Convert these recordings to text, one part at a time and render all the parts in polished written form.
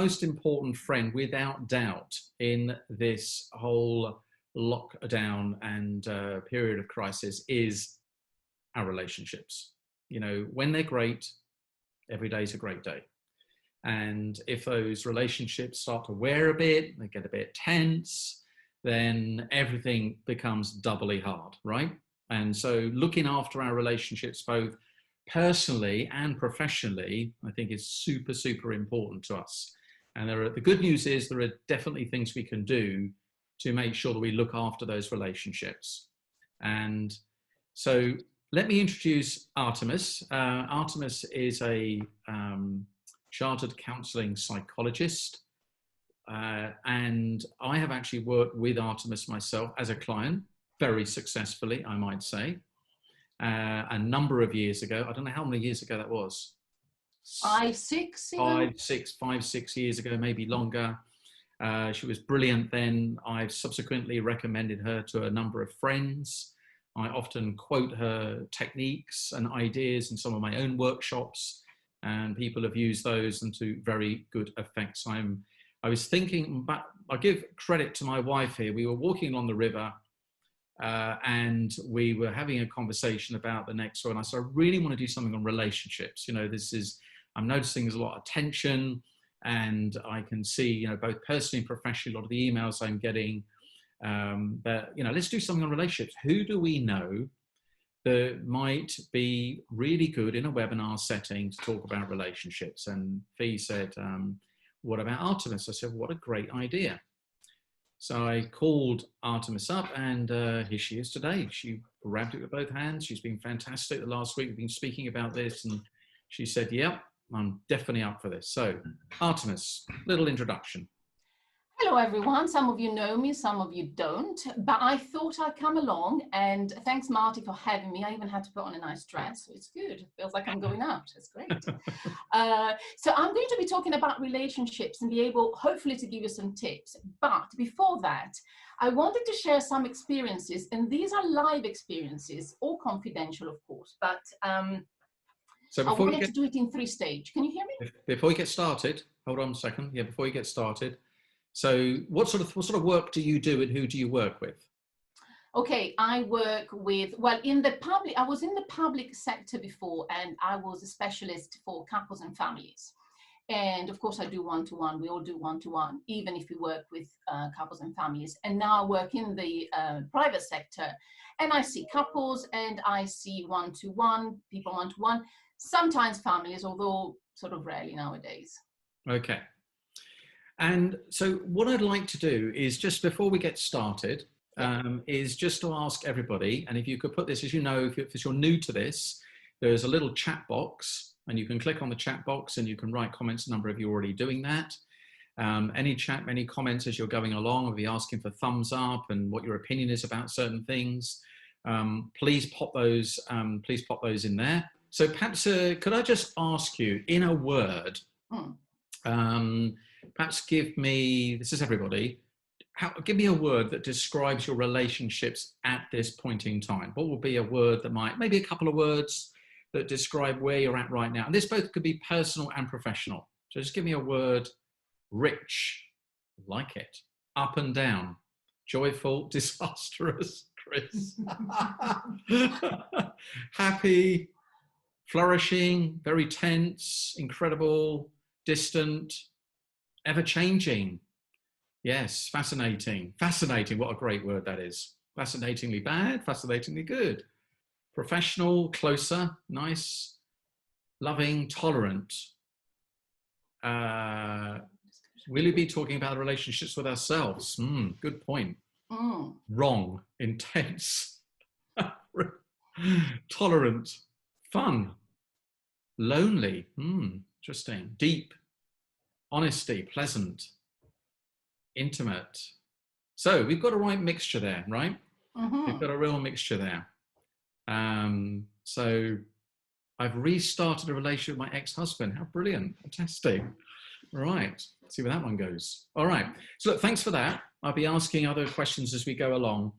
most important friend, without doubt, in this whole lockdown and period of crisis is our relationships. You know, when they're great, every day is a great day. And if those relationships start to wear a bit, they get a bit tense, then everything becomes doubly hard, right? And so looking after our relationships, both personally and professionally, I think is super, super important to us. And the good news is there are definitely things we can do to make sure that we look after those relationships. And so let me introduce Artemis. Artemis is a chartered counseling psychologist. And I have actually worked with Artemis myself as a client, very successfully, I might say, a number of years ago. I don't know how many years ago that was. 5, 6, even? 5, 6 years ago, maybe longer. She was brilliant then. I've subsequently recommended her to a number of friends. I often quote her techniques and ideas in some of my own workshops, and people have used those and to very good effects. I was thinking, but I'll give credit to my wife here. We were walking along the river and we were having a conversation about the next one. I said, I really want to do something on relationships. You know, I'm noticing there's a lot of tension, and I can see, you know, both personally and professionally, a lot of the emails I'm getting, that, you know, let's do something on relationships. Who do we know that might be really good in a webinar setting to talk about relationships? And Fee said, what about Artemis? I said, what a great idea. So I called Artemis up, and here she is today. She grabbed it with both hands. She's been fantastic. The last week we've been speaking about this, and she said, yep, I'm definitely up for this. So Artemis, little introduction. Hello, everyone. Some of you know me, some of you don't, but I thought I'd come along, and thanks, Marty, for having me. I even had to put on a nice dress, so it's good. It feels like I'm going out. It's great. So I'm going to be talking about relationships and be able, hopefully, to give you some tips. But before that, I wanted to share some experiences, and these are live experiences, all confidential, of course, but so I wanted to do it in 3 stages. Can you hear me? Before you get started, hold on a second. Yeah, before you get started. So what sort of work do you do, and who do you work with? Okay, I work with, well, I was in the public sector before, and I was a specialist for couples and families. And of course I do one-to-one, we all do one-to-one, even if we work with couples and families. And now I work in the private sector, and I see couples, and I see one-to-one, people one-to-one, sometimes families, although sort of rarely nowadays. Okay. And so what I'd like to do is, just before we get started, is just to ask everybody, and if you could put this, as you know, if you're new to this, there's a little chat box, and you can click on the chat box and you can write comments. A number of you are already doing that. Any comments as you're going along, I'll be asking for thumbs up and what your opinion is about certain things. Please pop those in there. So perhaps, could I just ask you, in a word, perhaps give me, this is everybody, give me a word that describes your relationships at this point in time. What would be a word that maybe a couple of words that describe where you're at right now? And this both could be personal and professional. So just give me a word. Rich, like it. Up and down. Joyful, disastrous, Chris. Happy, flourishing, very tense, incredible, distant, ever-changing. Yes, fascinating. Fascinating, what a great word that is. Fascinatingly bad, fascinatingly good. Professional, closer, nice, loving, tolerant. Will you be talking about relationships with ourselves? Good point. Wrong, intense, tolerant, fun, lonely, interesting, deep, honesty, pleasant, intimate. So we've got a right mixture there, right? We've got a real mixture there. So I've restarted a relationship with my ex-husband. How brilliant, fantastic. Right, let's see where that one goes. All right, so look, thanks for that. I'll be asking other questions as we go along.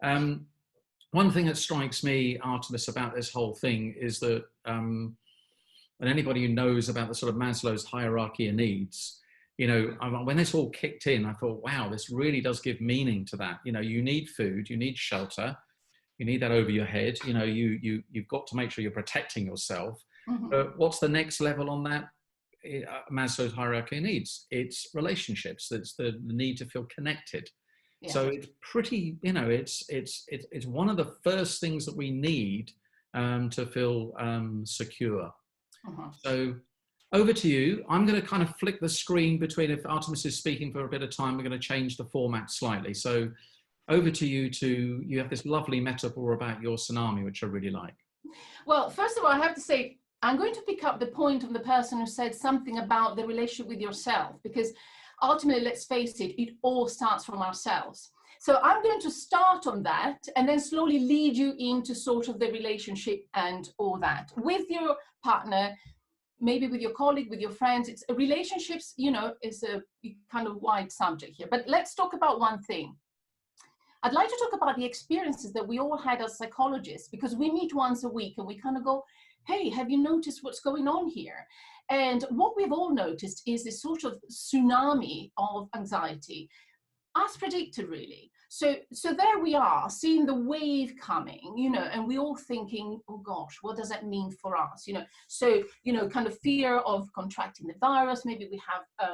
One thing that strikes me, Artemis, about this whole thing is that, and anybody who knows about the sort of Maslow's hierarchy of needs, when this all kicked in, I thought, wow, this really does give meaning to that. You need food, you need shelter, you need that over your head. You've got to make sure you're protecting yourself. Mm-hmm. But what's the next level on that Maslow's hierarchy of needs? It's relationships. It's the need to feel connected. Yeah. So it's pretty, it's one of the first things that we need to feel secure. Uh-huh. So over to you. I'm going to kind of flick the screen between, if Artemis is speaking for a bit of time, we're going to change the format slightly. So over to you you have this lovely metaphor about your tsunami, which I really like. Well, first of all, I have to say, I'm going to pick up the point of the person who said something about the relationship with yourself, because ultimately, let's face it, it all starts from ourselves. So I'm going to start on that and then slowly lead you into sort of the relationship and all that with your partner, maybe with your colleague, with your friends. It's relationships, is a kind of wide subject here. But let's talk about one thing. I'd like to talk about the experiences that we all had as psychologists, because we meet once a week and we kind of go, hey, have you noticed what's going on here? And what we've all noticed is this sort of tsunami of anxiety, as predicted, really. So there we are, seeing the wave coming, and we all thinking, oh gosh, what does that mean for us? So, kind of fear of contracting the virus. Maybe we have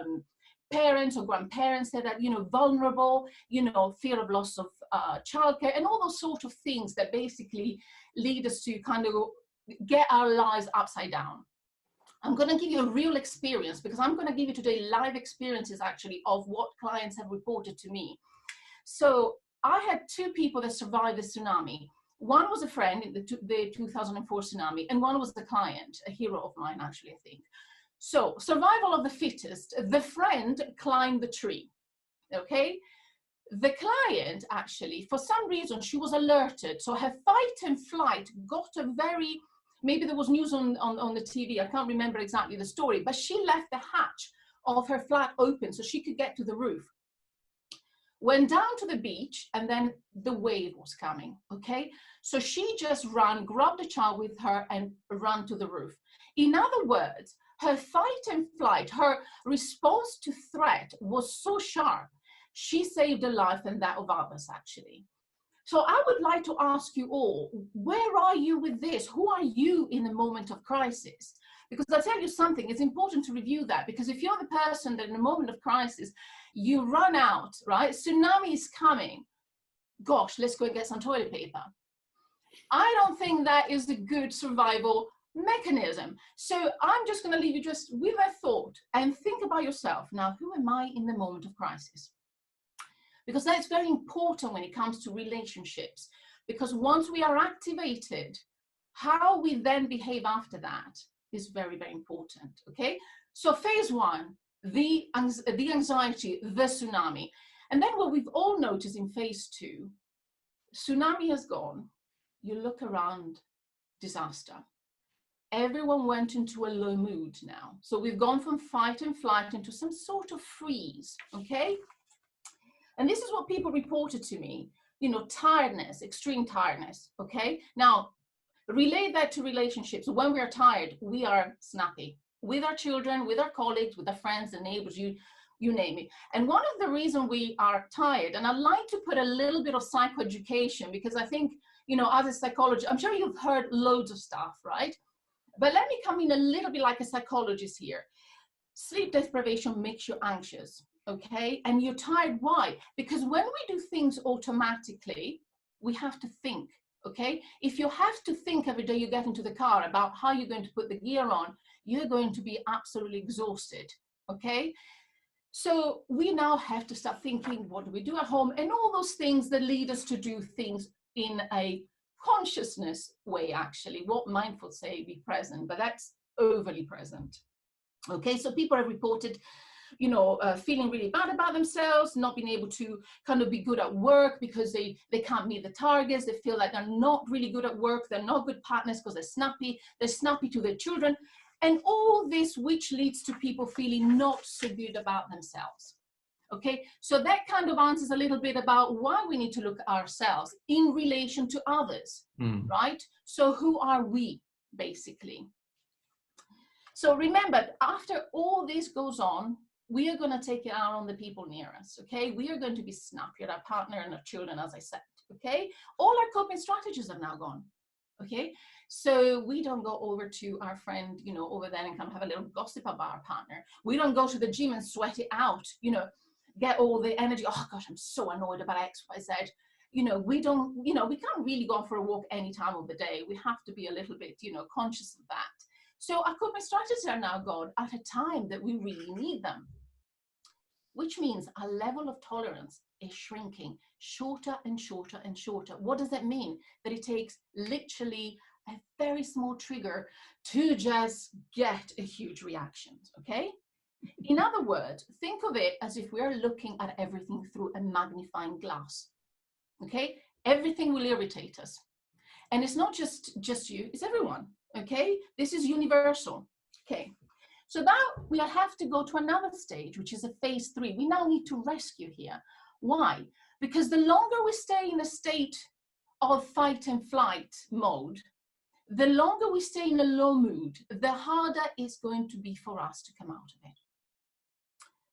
parents or grandparents that are, vulnerable, fear of loss of childcare, and all those sort of things that basically lead us to kind of get our lives upside down. I'm going to give you a real experience, because I'm going to give you today live experiences actually of what clients have reported to me. So I had two people that survived the tsunami. One was a friend in the 2004 tsunami, and one was the client, a hero of mine actually, I think. So survival of the fittest, the friend climbed the tree, okay? The client actually, for some reason, she was alerted. So her fight and flight got a very, maybe there was news on the TV, I can't remember exactly the story, but she left the hatch of her flat open so she could get to the roof. Went down to the beach, and then the wave was coming, okay? So she just ran, grabbed the child with her and ran to the roof. In other words, her fight and flight, her response to threat was so sharp, she saved a life and that of others, actually. So I would like to ask you all, where are you with this? Who are you in a moment of crisis? Because I'll tell you something, it's important to review that, because if you're the person that in a moment of crisis, you run out, right? Tsunami is coming. Gosh, let's go and get some toilet paper. I don't think that is a good survival mechanism. So I'm just going to leave you just with a thought and think about yourself. Now, who am I in the moment of crisis? Because that's very important when it comes to relationships. Because once we are activated, how we then behave after that is very, very important, okay? So phase one, the anxiety, the tsunami. And then what we've all noticed in phase two, tsunami has gone. You look around, disaster. Everyone went into a low mood now. So we've gone from fight and flight into some sort of freeze, okay? And this is what people reported to me, tiredness, extreme tiredness, okay? Now, relate that to relationships. When we are tired, we are snappy with our children, with our colleagues, with our friends and neighbors, you name it. And one of the reasons we are tired, and I'd like to put a little bit of psychoeducation, because I think, as a psychologist, I'm sure you've heard loads of stuff, right? But let me come in a little bit like a psychologist here. Sleep deprivation makes you anxious, okay? And you're tired, why? Because when we do things automatically, we have to think, okay? If you have to think every day you get into the car about how you're going to put the gear on, you're going to be absolutely exhausted, okay? So we now have to start thinking, what do we do at home? And all those things that lead us to do things in a consciousness way, actually. What mindful say, be present, but that's overly present. Okay, so people have reported, feeling really bad about themselves, not being able to kind of be good at work because they can't meet the targets. They feel like they're not really good at work. They're not good partners because they're snappy to their children. And all this, which leads to people feeling not so good about themselves. Okay, so that kind of answers a little bit about why we need to look at ourselves in relation to others, right? So who are we, basically? So remember, after all this goes on, we are going to take it out on the people near us, okay? We are going to be snappy at our partner and our children, as I said, okay? All our coping strategies are now gone, okay? So we don't go over to our friend, you know, over there and kind of have a little gossip about our partner. We don't go to the gym and sweat it out, you know, get all the energy. Oh gosh, I'm so annoyed about X, Y, Z. You know, we don't, you know, we can't really go for a walk any time of the day. We have to be a little bit, you know, conscious of that. So our coping strategies are now gone at a time that we really need them, which means our level of tolerance is shrinking shorter and shorter and shorter. What does that mean? That it takes literally a very small trigger to just get a huge reaction, okay? In other words, think of it as if we're looking at everything through a magnifying glass, okay? Everything will irritate us. And it's not just you, it's everyone, okay? This is universal, okay? So now we have to go to another stage, which is a phase 3. We now need to rescue here. Why? Because the longer we stay in a state of fight and flight mode, the longer we stay in a low mood, the harder it's going to be for us to come out of it.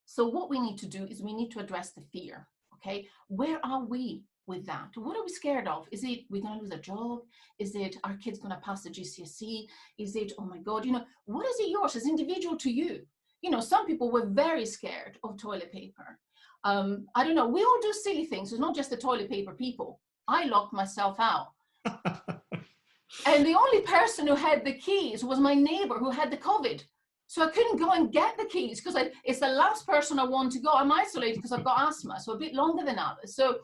So what we need to do is we need to address the fear, okay? Where are we with that? What are we scared of? Is it we're going to lose a job? Is it our kid's going to pass the GCSE? Is it, oh my God, you know, what is it yours? It's individual to you. You know, some people were very scared of toilet paper. I don't know, we all do silly things. It's not just the toilet paper people. I locked myself out. And the only person who had the keys was my neighbor who had the COVID. So I couldn't go and get the keys because it's the last person I want to go. I'm isolated because I've got asthma, so a bit longer than others. So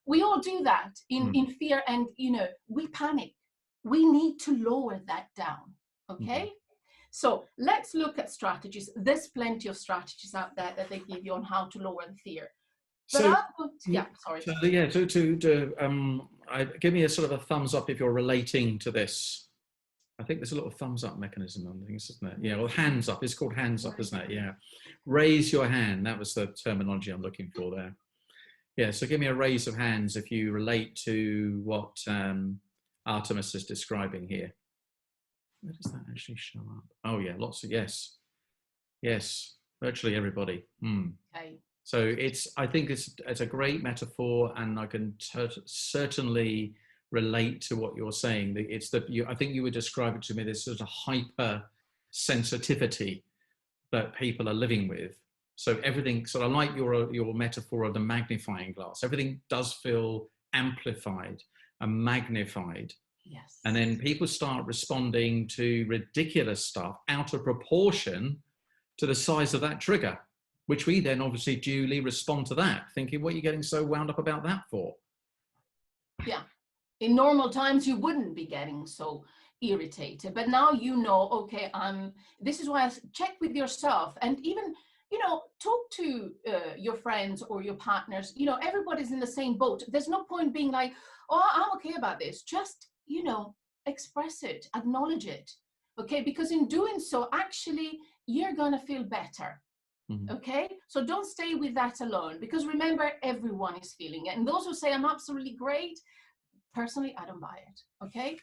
we all do that in fear, and, you know, we panic. We need to lower that down, okay? So let's look at strategies. There's plenty of strategies out there that they give you on how to lower the fear. But give me a sort of a thumbs up if you're relating to this. I think there's a little thumbs up mechanism on things, isn't there? Yeah, well, hands up. It's called hands up, isn't it? Yeah. Raise your hand. That was the terminology I'm looking for there. Yeah, so give me a raise of hands if you relate to what Artemis is describing here. Where does that actually show up? Oh yeah, lots of yes. Yes, virtually everybody. Okay. So I think it's a great metaphor, and I can certainly relate to what you're saying. I think you would describe it to me, this sort of hyper sensitivity that people are living with. So everything, sort of like your metaphor of the magnifying glass, everything does feel amplified and magnified. Yes. And then people start responding to ridiculous stuff out of proportion to the size of that trigger, which we then obviously duly respond to that, thinking, what are you getting so wound up about that for? Yeah. In normal times, you wouldn't be getting so irritated, but now you know, okay, this is why I check with yourself, and even, you know, talk to your friends or your partners. You know, everybody's in the same boat. There's no point being like, oh, I'm okay about this. Just, you know, express it, acknowledge it, okay? Because in doing so, actually, you're gonna feel better. Okay, so don't stay with that alone, because remember, everyone is feeling it. And those who say I'm absolutely great, personally, I don't buy it. Okay,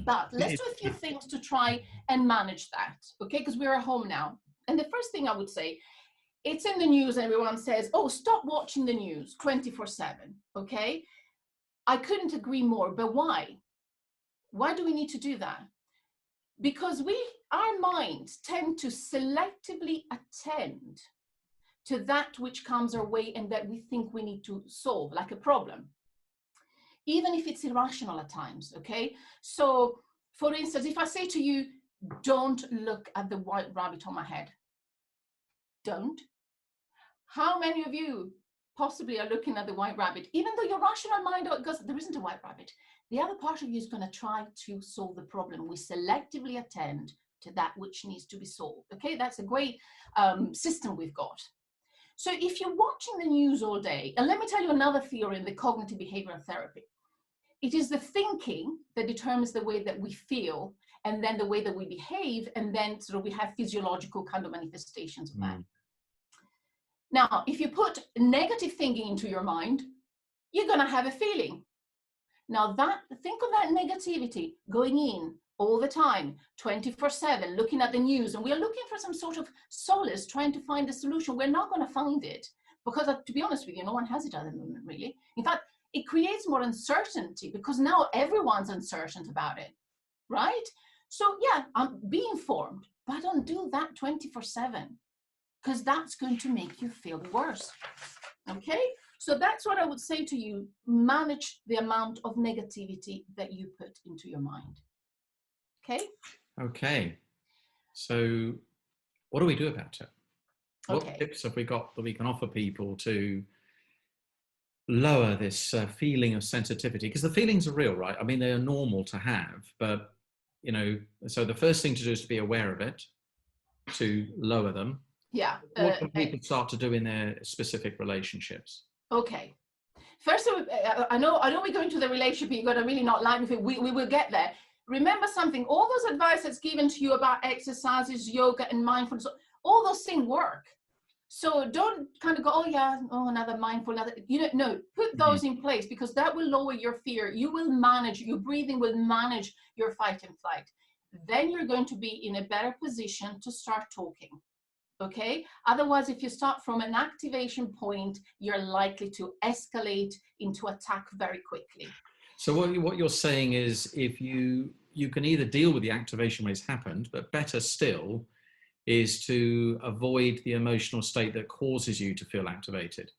but let's do a few things to try and manage that. Okay, because we're at home now. And the first thing I would say, it's in the news, and everyone says, oh, stop watching the news 24/7. Okay, I couldn't agree more. But why? Why do we need to do that? Because our minds tend to selectively attend to that which comes our way and that we think we need to solve, like a problem, even if it's irrational at times, okay? So, for instance, if I say to you, don't look at the white rabbit on my head, don't. How many of you possibly are looking at the white rabbit, even though your rational mind goes, there isn't a white rabbit? The other part of you is going to try to solve the problem. We selectively attend to that which needs to be solved. Okay, that's a great system we've got. So if you're watching the news all day, and let me tell you another theory in the cognitive behavioral therapy, it is the thinking that determines the way that we feel, and then the way that we behave, and then sort of we have physiological kind of manifestations of that. Now, if you put negative thinking into your mind, you're going to have a feeling. Now, think of that negativity going in all the time, 24/7, looking at the news, and we're looking for some sort of solace, trying to find a solution, we're not going to find it. Because to be honest with you, no one has it at the moment, really. In fact, it creates more uncertainty because now everyone's uncertain about it, right? So yeah, be informed, but don't do that 24/7 because that's going to make you feel worse. Okay, so that's what I would say to you. Manage the amount of negativity that you put into your mind. Okay. Okay. So what do we do about it? What Okay. tips have we got that we can offer people to lower this feeling of sensitivity? Because the feelings are real, right? I mean, they are normal to have, but, you know, so the first thing to do is to be aware of it, to lower them. Yeah. What can people start to do in their specific relationships? Okay. First, I know we go into the relationship, you're going to really not like me. We will get there. Remember something, all those advice that's given to you about exercises, yoga, and mindfulness, all those things work. So don't kind of go, oh yeah, oh, another mindful, no, put those in place because that will lower your fear. You will manage, your breathing will manage your fight and flight. Then you're going to be in a better position to start talking. Okay. Otherwise, if you start from an activation point, you're likely to escalate into attack very quickly. So what you're saying is, if you can either deal with the activation when it's happened, but better still is to avoid the emotional state that causes you to feel activated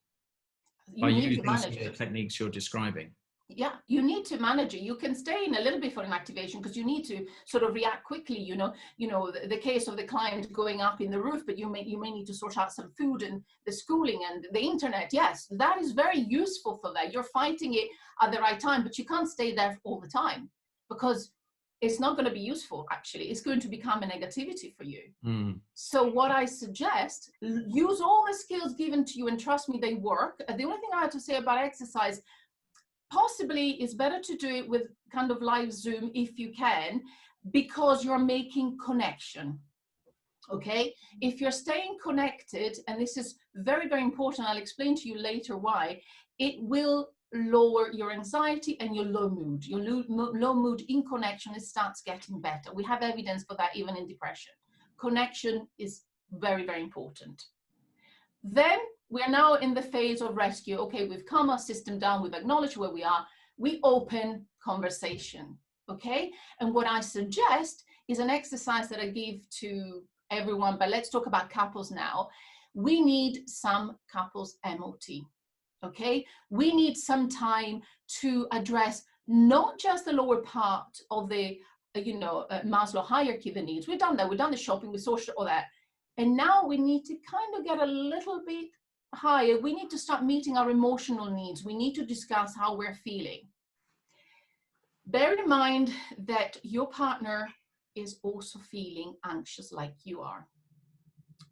by using some of the techniques you're describing. Yeah, you need to manage it. You can stay in a little bit for an activation because you need to sort of react quickly. You know, the case of the client going up in the roof, but you may need to sort out some food and the schooling and the internet. Yes, that is very useful for that. You're fighting it at the right time, but you can't stay there all the time because it's not going to be useful. Actually, it's going to become a negativity for you. So what I suggest, use all the skills given to you, and trust me, they work. The only thing I have to say about exercise, possibly it's better to do it with kind of live Zoom if you can, because you're making connection. Okay, if you're staying connected, and this is very, very important, I'll explain to you later why, it will lower your anxiety and your low mood. Your low mood in connection, it starts getting better. We have evidence for that even in depression. Connection is very, very important. Then we are now in the phase of rescue. Okay, we've calmed our system down, we've acknowledged where we are, we open conversation. Okay, and what I suggest is an exercise that I give to everyone, but let's talk about couples now. We need some couples MOT. Okay, we need some time to address not just the lower part of the Maslow hierarchy, the needs. We've done that, we've done the shopping, we sorted all that, and now we need to kind of get a little bit higher. We need to start meeting our emotional needs. We need to discuss how we're feeling. Bear in mind that your partner is also feeling anxious like you are.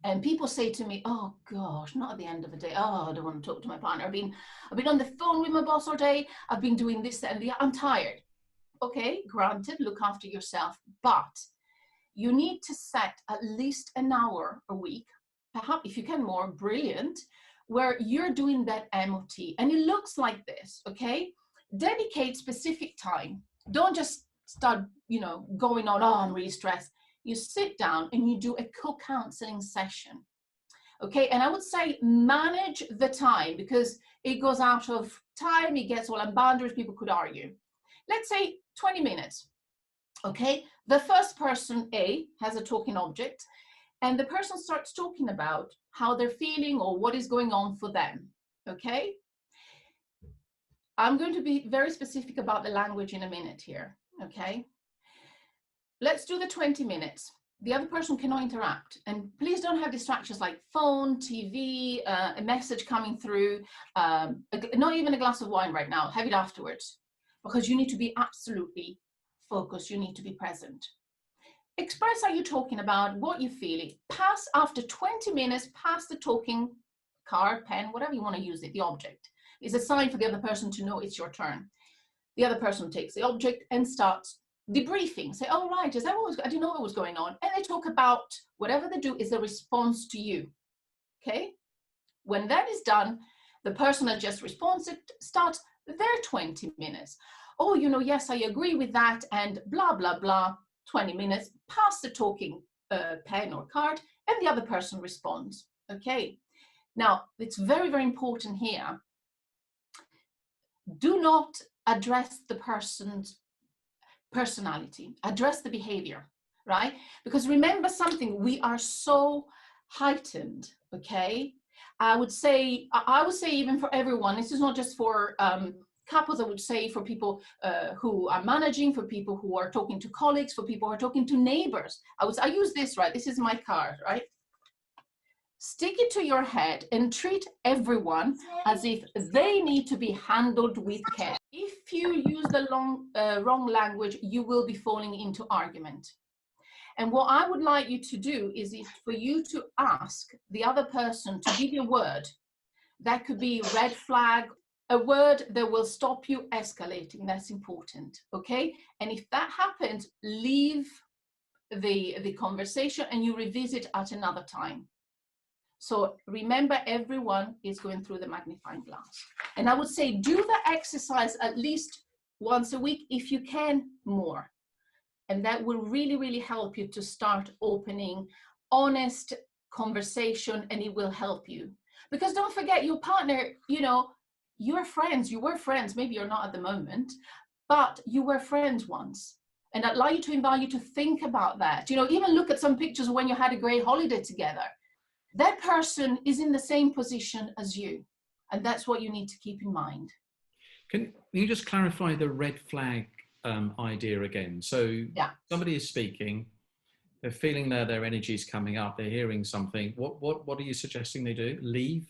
And people say to me, oh gosh, not at the end of the day. Oh, I don't want to talk to my partner. I've been on the phone with my boss all day. I've been doing this and that. I'm tired. Okay, granted, look after yourself, but you need to set at least an hour a week, perhaps if you can more, brilliant, where you're doing that MOT. And it looks like this, okay? Dedicate specific time. Don't just start, going on, oh, I'm really stressed. You sit down and you do a co-counseling session. Okay, and I would say manage the time because it goes out of time, it gets all unbounded, people could argue. Let's say 20 minutes. Okay, the first person, A, has a talking object, and the person starts talking about how they're feeling or what is going on for them. Okay, I'm going to be very specific about the language in a minute here. Okay, let's do the 20 minutes. The other person cannot interrupt, and please don't have distractions like phone, TV, a message coming through, not even a glass of wine right now. Have it afterwards, because you need to be absolutely focused. You need to be present. Express how you're talking about, what you're feeling. After 20 minutes, pass the talking card, pen, whatever you want to use it, the object. It's a sign for the other person to know it's your turn. The other person takes the object and starts debriefing. Say, oh, right, is that what was, I didn't know what was going on. And they talk about whatever they do is a response to you. Okay? When that is done, the person that just responds starts their 20 minutes. Oh, yes, I agree with that, and blah, blah, blah. 20 minutes, pass the talking pen or card, and the other person responds. Okay. Now, it's very, very important here. Do not address the person's personality, address the behavior, right? Because remember something, we are so heightened, okay? I would say even for everyone, this is not just for couples, I would say for people who are managing, for people who are talking to colleagues, for people who are talking to neighbors. I use this, right? This is my card, right? Stick it to your head and treat everyone as if they need to be handled with care. If you use the wrong language, you will be falling into argument. And what I would like you to do is for you to ask the other person to give you a word. That could be red flag, a word that will stop you escalating. That's important, okay? And if that happens, leave the conversation and you revisit at another time. So remember, everyone is going through the magnifying glass. And I would say do the exercise at least once a week, if you can, more. And that will really, really help you to start opening honest conversation, and it will help you. Because don't forget, your partner, you know, you're friends, you were friends, maybe you're not at the moment, but you were friends once. And I'd like to invite you to think about that. You know, even look at some pictures when you had a great holiday together. That person is in the same position as you. And that's what you need to keep in mind. Can you just clarify the red flag idea again? So yeah. Somebody is speaking, they're feeling their energy is coming up, they're hearing something. What are you suggesting they do? Leave?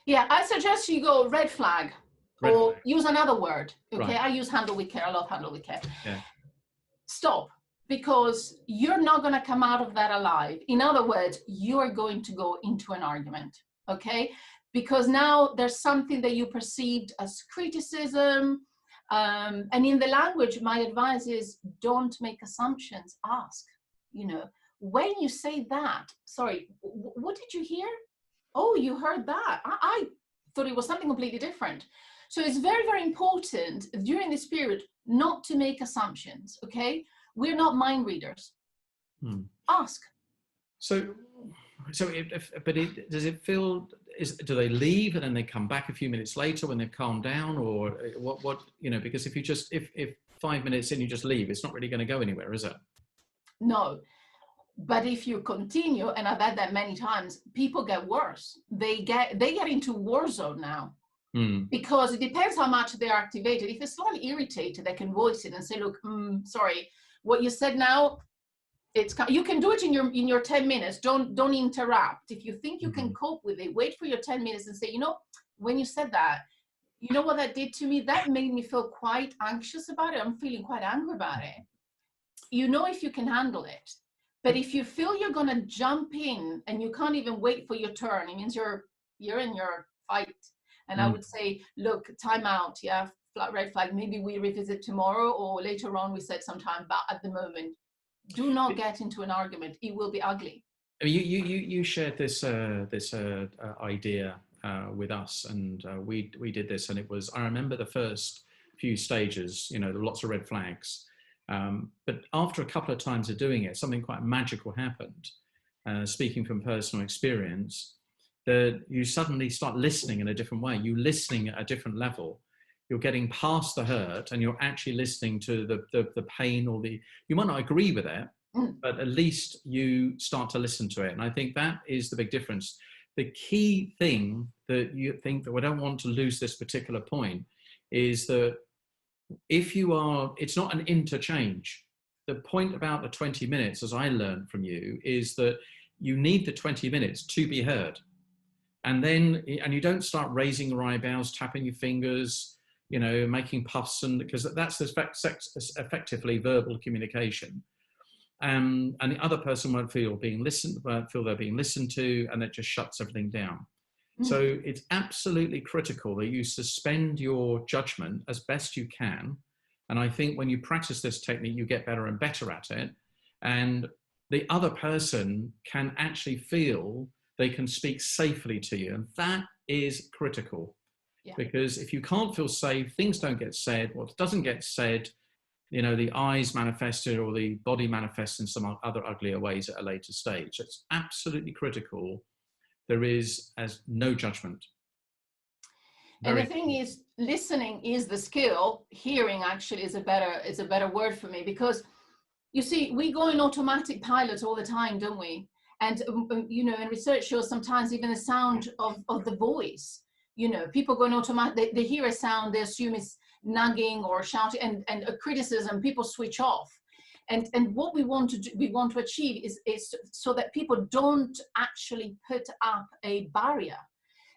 Yeah, I suggest you go red flag, or use another word. Okay, right. I use handle with care. I love handle with care. Yeah. Stop. Because you're not going to come out of that alive. In other words, you are going to go into an argument, okay? Because now there's something that you perceived as criticism. And in the language, my advice is don't make assumptions, ask. You know, when you say that, sorry, what did you hear? Oh, you heard that. I thought it was something completely different. So it's very, very important during this period not to make assumptions, okay? We're not mind readers. Ask. So does it feel, do they leave and then they come back a few minutes later when they've calmed down, or what, you know, because if 5 minutes in you just leave, it's not really going to go anywhere, is it? No. But if you continue, and I've had that many times, people get worse. They get into war zone now. Because it depends how much they're activated. If they're slightly irritated, they can voice it and say, look, sorry, what you said now, you can do it in your 10 minutes. Don't interrupt. If you think you can cope with it, wait for your 10 minutes and say, you know, when you said that, you know what that did to me? That made me feel quite anxious about it. I'm feeling quite angry about it. You know, if you can handle it. But if you feel you're going to jump in and you can't even wait for your turn, it means you're in your fight. And I would say, look, time out, yeah, red flag, maybe we revisit tomorrow, or later on we set some time, but at the moment, do not get into an argument. It will be ugly. I mean, you shared this idea with us, and we did this, and it was, I remember the first few stages, you know, there were lots of red flags. But after a couple of times of doing it, something quite magical happened. Speaking from personal experience, that you suddenly start listening in a different way. You're listening at a different level. You're getting past the hurt, and you're actually listening to the pain, or you might not agree with it, but at least you start to listen to it. And I think that is the big difference. The key thing that you think that we don't want to lose this particular point is that if you are, it's not an interchange. The point about the 20 minutes, as I learned from you, is that you need the 20 minutes to be heard. And you don't start raising your eyebrows, tapping your fingers, you know, making puffs, and because that's effectively verbal communication. And the other person won't feel they're being listened to, and it just shuts everything down. So it's absolutely critical that you suspend your judgment as best you can. And I think when you practice this technique, you get better and better at it. And the other person can actually feel they can speak safely to you. And that is critical. Yeah. Because if you can't feel safe, things don't get said. What doesn't get said you know, the eyes manifested or the body manifests in some other uglier ways at a later stage. It's absolutely critical. There is as no judgment. And the Very thing is, listening is the skill. Hearing actually is a better word for me, because you see, we go in automatic pilot all the time, don't we? And you know, and research shows sometimes even the sound of the voice. You know, people go in automatic. They hear a sound, they assume it's nagging or shouting, and a criticism. People switch off. And what we want to do, we want to achieve is so that people don't actually put up a barrier.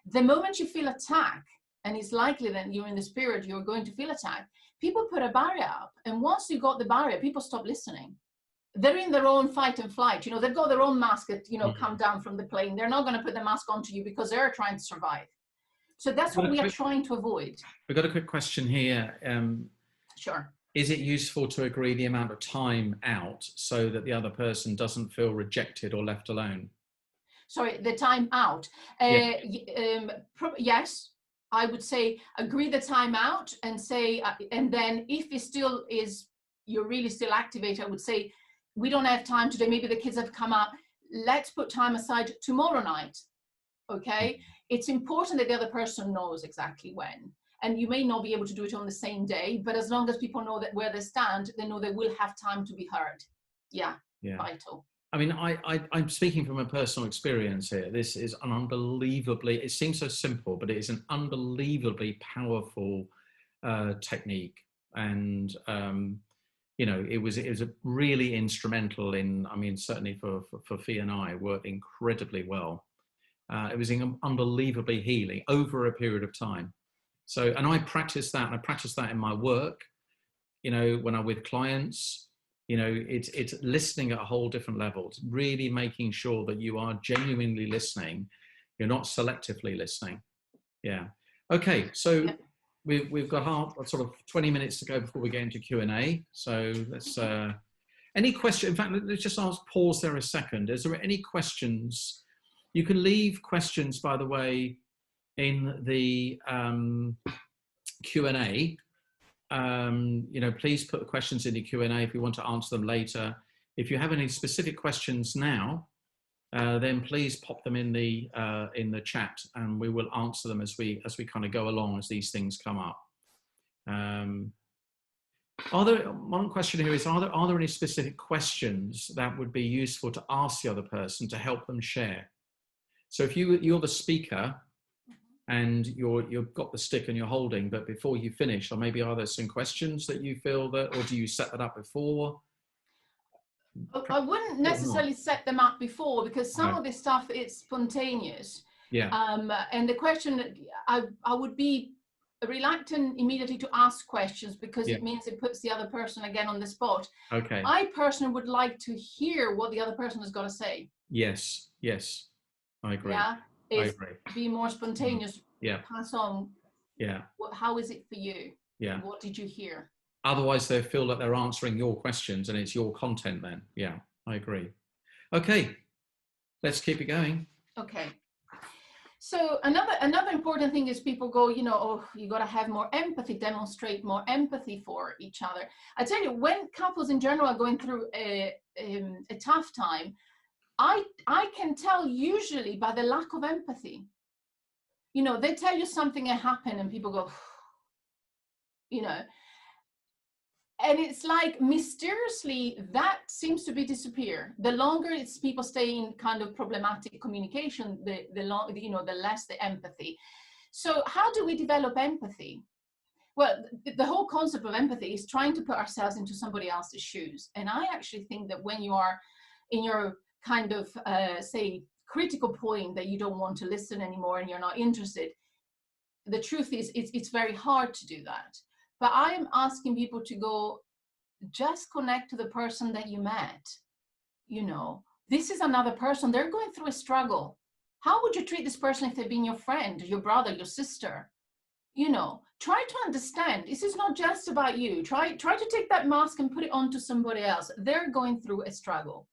The moment you feel attacked, and it's likely that you're in the spirit, you're going to feel attacked, people put a barrier up. And once you got the barrier, people stop listening. They're in their own fight and flight. You know, they've got their own mask that, you know, come down from the plane. They're not going to put the mask onto you because they're trying to survive. So that's what we are trying to avoid. We've got a quick question here. Sure. Is it useful to agree the amount of time out so that the other person doesn't feel rejected or left alone? Sorry, the time out. Yes, I would say agree the time out and say, and then if it still is, you're really still activated, I would say, we don't have time today. Maybe the kids have come up. Let's put time aside tomorrow night. Okay. It's important that the other person knows exactly when. And you may not be able to do it on the same day, but as long as people know that where they stand, they know they will have time to be heard. Yeah. Vital. I mean, I'm speaking from a personal experience here. This is an unbelievably, it seems so simple, but it is an unbelievably powerful technique. And, you know, it was really instrumental in, I mean, certainly for Fee and I, worked incredibly well. It was unbelievably healing over a period of time. So, and I practice that, and I practice that in my work, you know, when I'm with clients. You know, it's listening at a whole different level. It's really making sure that you are genuinely listening. You're not selectively listening. Yeah. Okay. So we've got sort of 20 minutes to go before we get into Q&A. So let's, any question, in fact, let's just pause there a second. Is there any questions? You can leave questions, by the way, in the Q&A. You know, please put the questions in the Q&A if you want to answer them later. If you have any specific questions now, then please pop them in the chat, and we will answer them as we kind of go along as these things come up. One question here is, are there any specific questions that would be useful to ask the other person to help them share? So if you're the speaker and you've got the stick and you're holding, but before you finish, or maybe are there some questions that you feel that, or do you set that up before? I wouldn't necessarily set them up before, because some of this stuff, it's spontaneous. Yeah. And the question, I would be reluctant immediately to ask questions, because it means it puts the other person again on the spot. Okay. I personally would like to hear what the other person has got to say. Yes. Yes. I agree. Yeah. I agree. Be more spontaneous. Yeah. Pass on. Yeah. How is it for you? Yeah. What did you hear? Otherwise, they feel that they're answering your questions and it's your content then. Yeah, I agree. Okay, let's keep it going. Okay. So another important thing is people go, you know, oh, you got to have more empathy, demonstrate more empathy for each other. I tell you, when couples in general are going through a tough time, I can tell usually by the lack of empathy. You know, they tell you something happened and people go, you know, and it's like mysteriously that seems to be disappear. The longer it's people stay in kind of problematic communication, the less the empathy. So how do we develop empathy? Well, the whole concept of empathy is trying to put ourselves into somebody else's shoes. And I actually think that when you are in your kind of, say, critical point that you don't want to listen anymore and you're not interested, the truth is it's very hard to do that. But I am asking people to go, just connect to the person that you met. You know, this is another person. They're going through a struggle. How would you treat this person if they've been your friend, your brother, your sister? You know, try to understand. This is not just about you. Try to take that mask and put it onto somebody else. They're going through a struggle.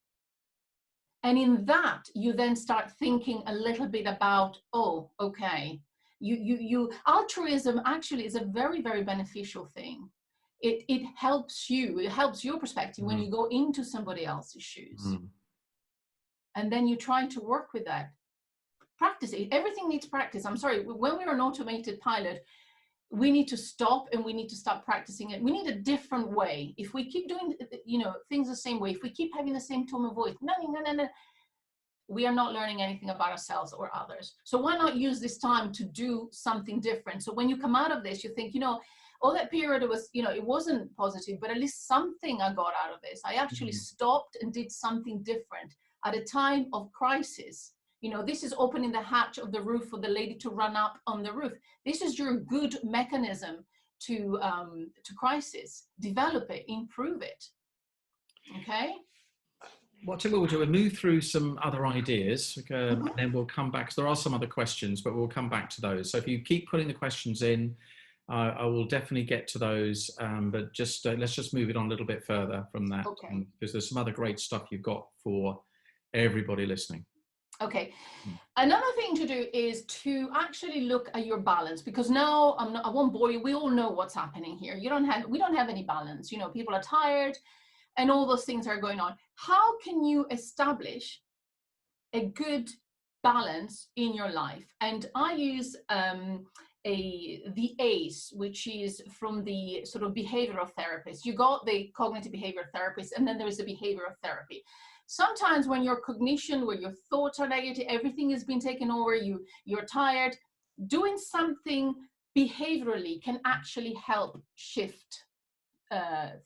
And in that, you then start thinking a little bit about, oh, okay. Altruism actually is a very, very beneficial thing. it helps you, it helps your perspective when you go into somebody else's shoes. And then you try to work with that. Practice it. Everything needs practice. I'm sorry, when we're an automated pilot, we need to stop and we need to start practicing it. We need a different way. If we keep doing, you know, things the same way, if we keep having the same tone of voice, no, we are not learning anything about ourselves or others. So why not use this time to do something different? So when you come out of this, you think, you know, all that period was, you know, it wasn't positive, but at least something I got out of this. I actually stopped and did something different at a time of crisis. You know, this is opening the hatch of the roof for the lady to run up on the roof. This is your good mechanism to crisis. Develop it, improve it. Okay. What we'll do, we'll move through some other ideas, and then we'll come back. There are some other questions, but we'll come back to those. So if you keep putting the questions in, I will definitely get to those. But just let's just move it on a little bit further from that, because there's some other great stuff you've got for everybody listening. Okay. Another thing to do is to actually look at your balance, because now I won't bore you. We all know what's happening here. We don't have any balance. You know, people are tired and all those things are going on. How can you establish a good balance in your life? And I use the ACE, which is from the sort of behavioral therapist. You got the cognitive behavioral therapist, and then there is the behavioral therapy. Sometimes when your cognition, where your thoughts are negative, everything has been taken over, you're tired, doing something behaviorally can actually help shift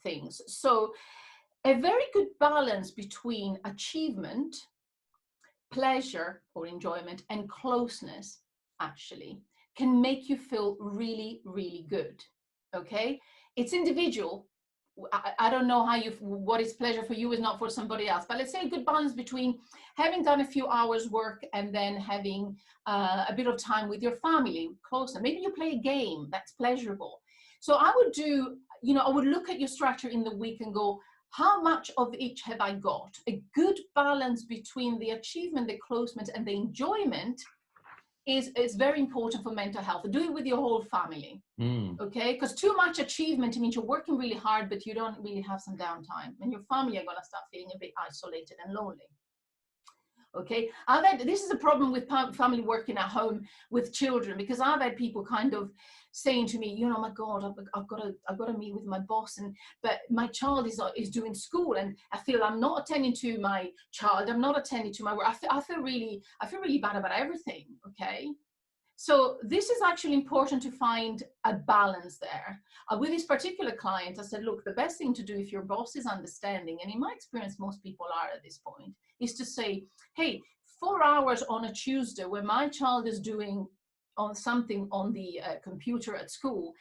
things. So a very good balance between achievement, pleasure or enjoyment, and closeness actually can make you feel really, really good. Okay? It's individual. I don't know what is pleasure for you is not for somebody else, but let's say a good balance between having done a few hours work and then having a bit of time with your family, closer. Maybe you play a game that's pleasurable. So I would do, you know, I would look at your structure in the week and go, how much of each have I got? A good balance between the achievement, the closeness, and the enjoyment is very important for mental health. Do it with your whole family, okay? Because too much achievement means you're working really hard, but you don't really have some downtime, and your family are going to start feeling a bit isolated and lonely. Okay, this is a problem with family working at home with children, because I've had people kind of saying to me, you know, my God, I've got to meet with my boss, but my child is doing school, and I feel I'm not attending to my child, I'm not attending to my work. I feel really bad about everything. Okay, so this is actually important to find a balance there. With this particular client, I said, look, the best thing to do if your boss is understanding, and in my experience, most people are at this point, is to say, hey, 4 hours on a Tuesday when my child is doing something on the computer at school,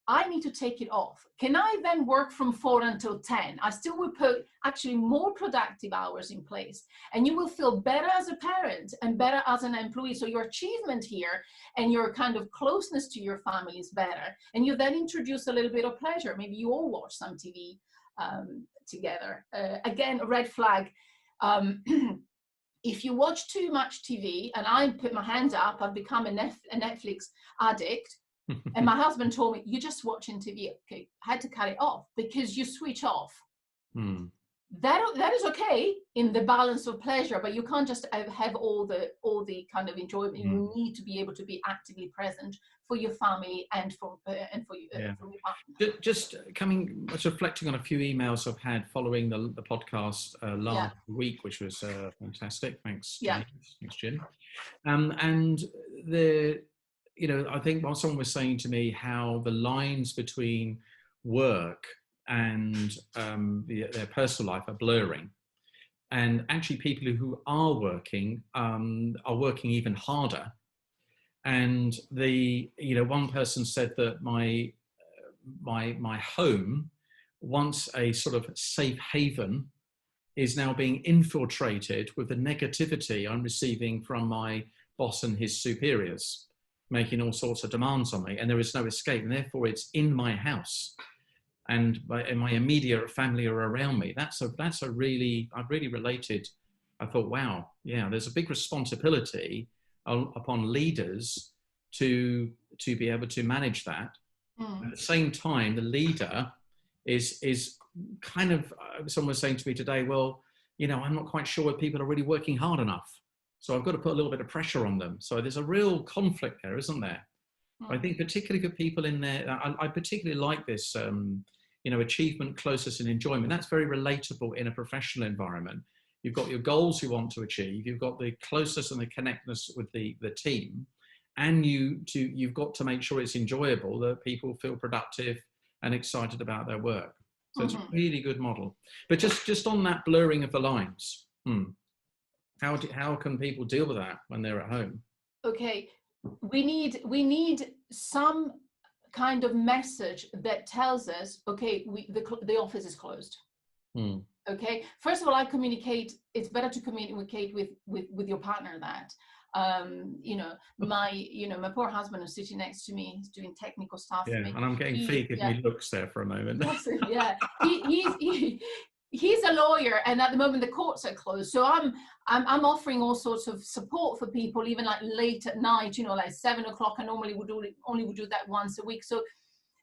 I need to take it off. Can I then work from 4 until 10? I still will put actually more productive hours in place, and you will feel better as a parent and better as an employee. So your achievement here and your kind of closeness to your family is better. And you then introduce a little bit of pleasure. Maybe you all watch some TV together. Again, a red flag. If you watch too much TV, and I put my hand up, I've become a Netflix addict. And my husband told me, you're just watching TV. Okay, I had to cut it off because you switch off. That is okay in the balance of pleasure, but you can't just have all the kind of enjoyment. You need to be able to be actively present for your family and for your partner. Just reflecting on a few emails I've had following the podcast last week, which was fantastic. Thanks, James. Thanks, Jim. And you know, I think while someone was saying to me how the lines between work and their personal life are blurring, and actually people who are working even harder. And one person said that my home, once a sort of safe haven, is now being infiltrated with the negativity I'm receiving from my boss and his superiors, making all sorts of demands on me, and there is no escape, and therefore it's in my house, and my immediate family are around me. I've really related. I thought, wow, yeah, there's a big responsibility upon leaders to be able to manage that. At the same time, the leader is kind of, someone was saying to me today, well, I'm not quite sure if people are really working hard enough. So I've got to put a little bit of pressure on them. So there's a real conflict there, isn't there? I think particularly for people in there, I particularly like this, achievement, closeness and enjoyment. That's very relatable in a professional environment. You've got your goals you want to achieve. You've got the closeness and the connectedness with the team. And you've got to make sure it's enjoyable, that people feel productive and excited about their work. So it's a really good model. But just on that blurring of the lines, how can people deal with that when they're at home? Okay, we need some kind of message that tells us, okay, the office is closed. Okay, first of all, it's better to communicate with your partner that my poor husband is sitting next to me, he's doing technical stuff. Yeah, and I'm getting fake if me looks there for a moment. Yeah, he's a lawyer, and at the moment the courts are closed, so I'm offering all sorts of support for people, even like late at night, like 7 o'clock. I normally would do that once a week. So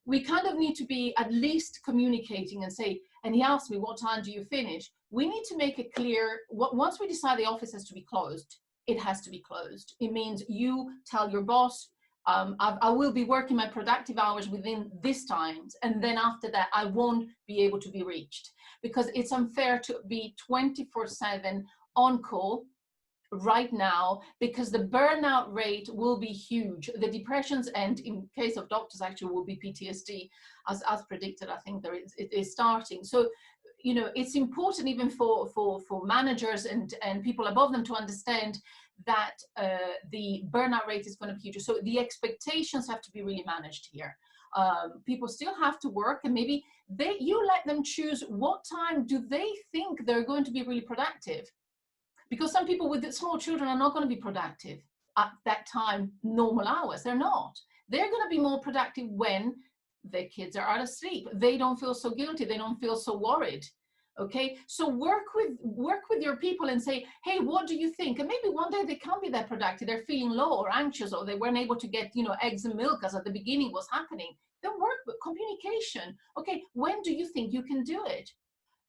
we kind of need to be at least communicating and say, and he asked me, what time do you finish? We need to make it clear, once we decide the office has to be closed, it has to be closed. It means you tell your boss, I will be working my productive hours within this times, and then after that I won't be able to be reached, because it's unfair to be 24/7 on call right now, because the burnout rate will be huge. The depressions, and in case of doctors actually, will be PTSD as predicted. I think it is starting. So it's important even for managers and people above them to understand that the burnout rate is going to be huge. So the expectations have to be really managed here. People still have to work, and maybe you let them choose what time do they think they're going to be really productive. Because some people with small children are not going to be productive at that time, normal hours. They're not. They're going to be more productive when their kids are asleep. They don't feel so guilty. They don't feel so worried. Okay, so work with your people and say, hey, what do you think? And maybe one day they can't be that productive. They're feeling low or anxious, or they weren't able to get eggs and milk as at the beginning was happening. Then work with communication. Okay, when do you think you can do it?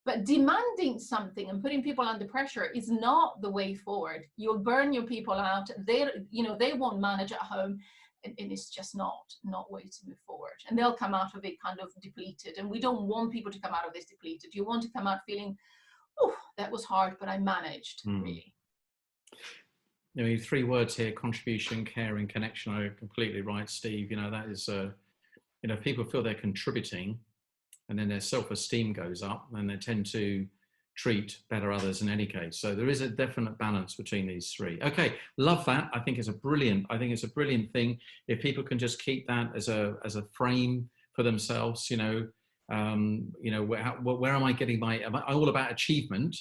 But demanding something and putting people under pressure is not the way forward. You'll burn your people out. They won't manage at home, and it's just not way to move forward. And they'll come out of it kind of depleted. And we don't want people to come out of this depleted. You want to come out feeling, oh, that was hard, but I managed, really. 3 words here: contribution, care, and connection. Are completely right, Steve. That is, if people feel they're contributing, and then their self-esteem goes up, and they tend to treat better others in any case. So there is a definite balance between these 3. Okay, love that. I think it's a brilliant thing. If people can just keep that as a frame for themselves, where am I getting am I all about achievement?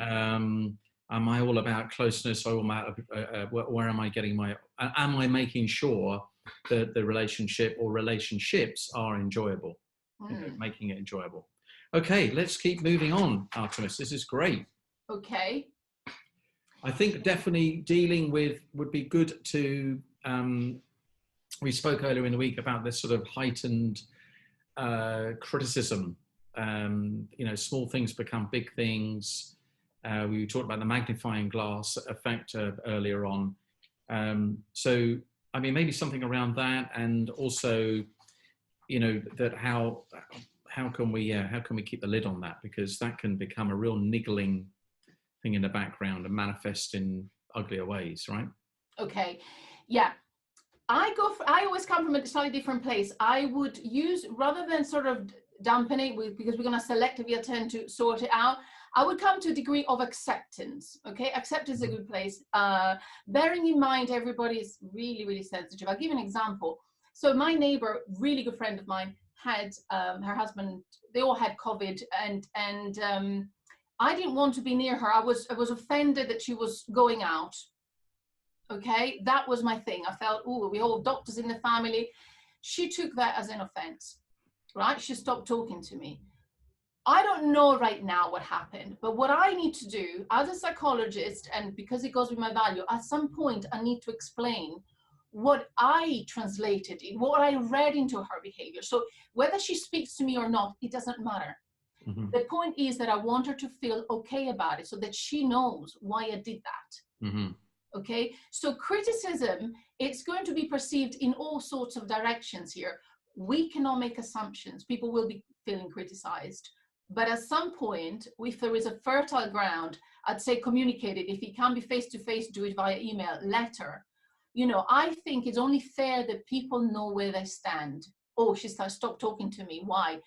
Am I all about closeness? Or where am I getting am I making sure that the relationship or relationships are enjoyable? Making it enjoyable. Okay, let's keep moving on, Artemis. This is great. Okay. I think definitely dealing with would be good to. We spoke earlier in the week about this sort of heightened criticism. Small things become big things. We talked about the magnifying glass effect earlier on. So, I mean, maybe something around that, and also, that how can we keep the lid on that, because that can become a real niggling thing in the background and manifest in uglier ways, right? Okay, yeah. I always come from a slightly different place. I would use, rather than sort of dampen it because we're going to selectively attempt to sort it out, I would come to a degree of acceptance. Okay, acceptance is a good place. Bearing in mind everybody is really, really sensitive. I'll give you an example. So my neighbor, really good friend of mine, had her husband, they all had COVID, and I didn't want to be near her. I was offended that she was going out. Okay, that was my thing. I felt, oh, we all doctors in the family. She took that as an offense, right? She stopped talking to me. I don't know right now what happened, but what I need to do as a psychologist, and because it goes with my value, at some point I need to explain what I translated, what I read into her behavior. So whether she speaks to me or not, it doesn't matter. Mm-hmm. The point is that I want her to feel okay about it so that she knows why I did that. Mm-hmm. Okay, so criticism, it's going to be perceived in all sorts of directions here. We cannot make assumptions. People will be feeling criticized. But at some point, if there is a fertile ground, I'd say communicate it. If it can be face to face, do it via email, letter. You know, I think it's only fair that people know where they stand. Oh, she stopped talking to me. Why?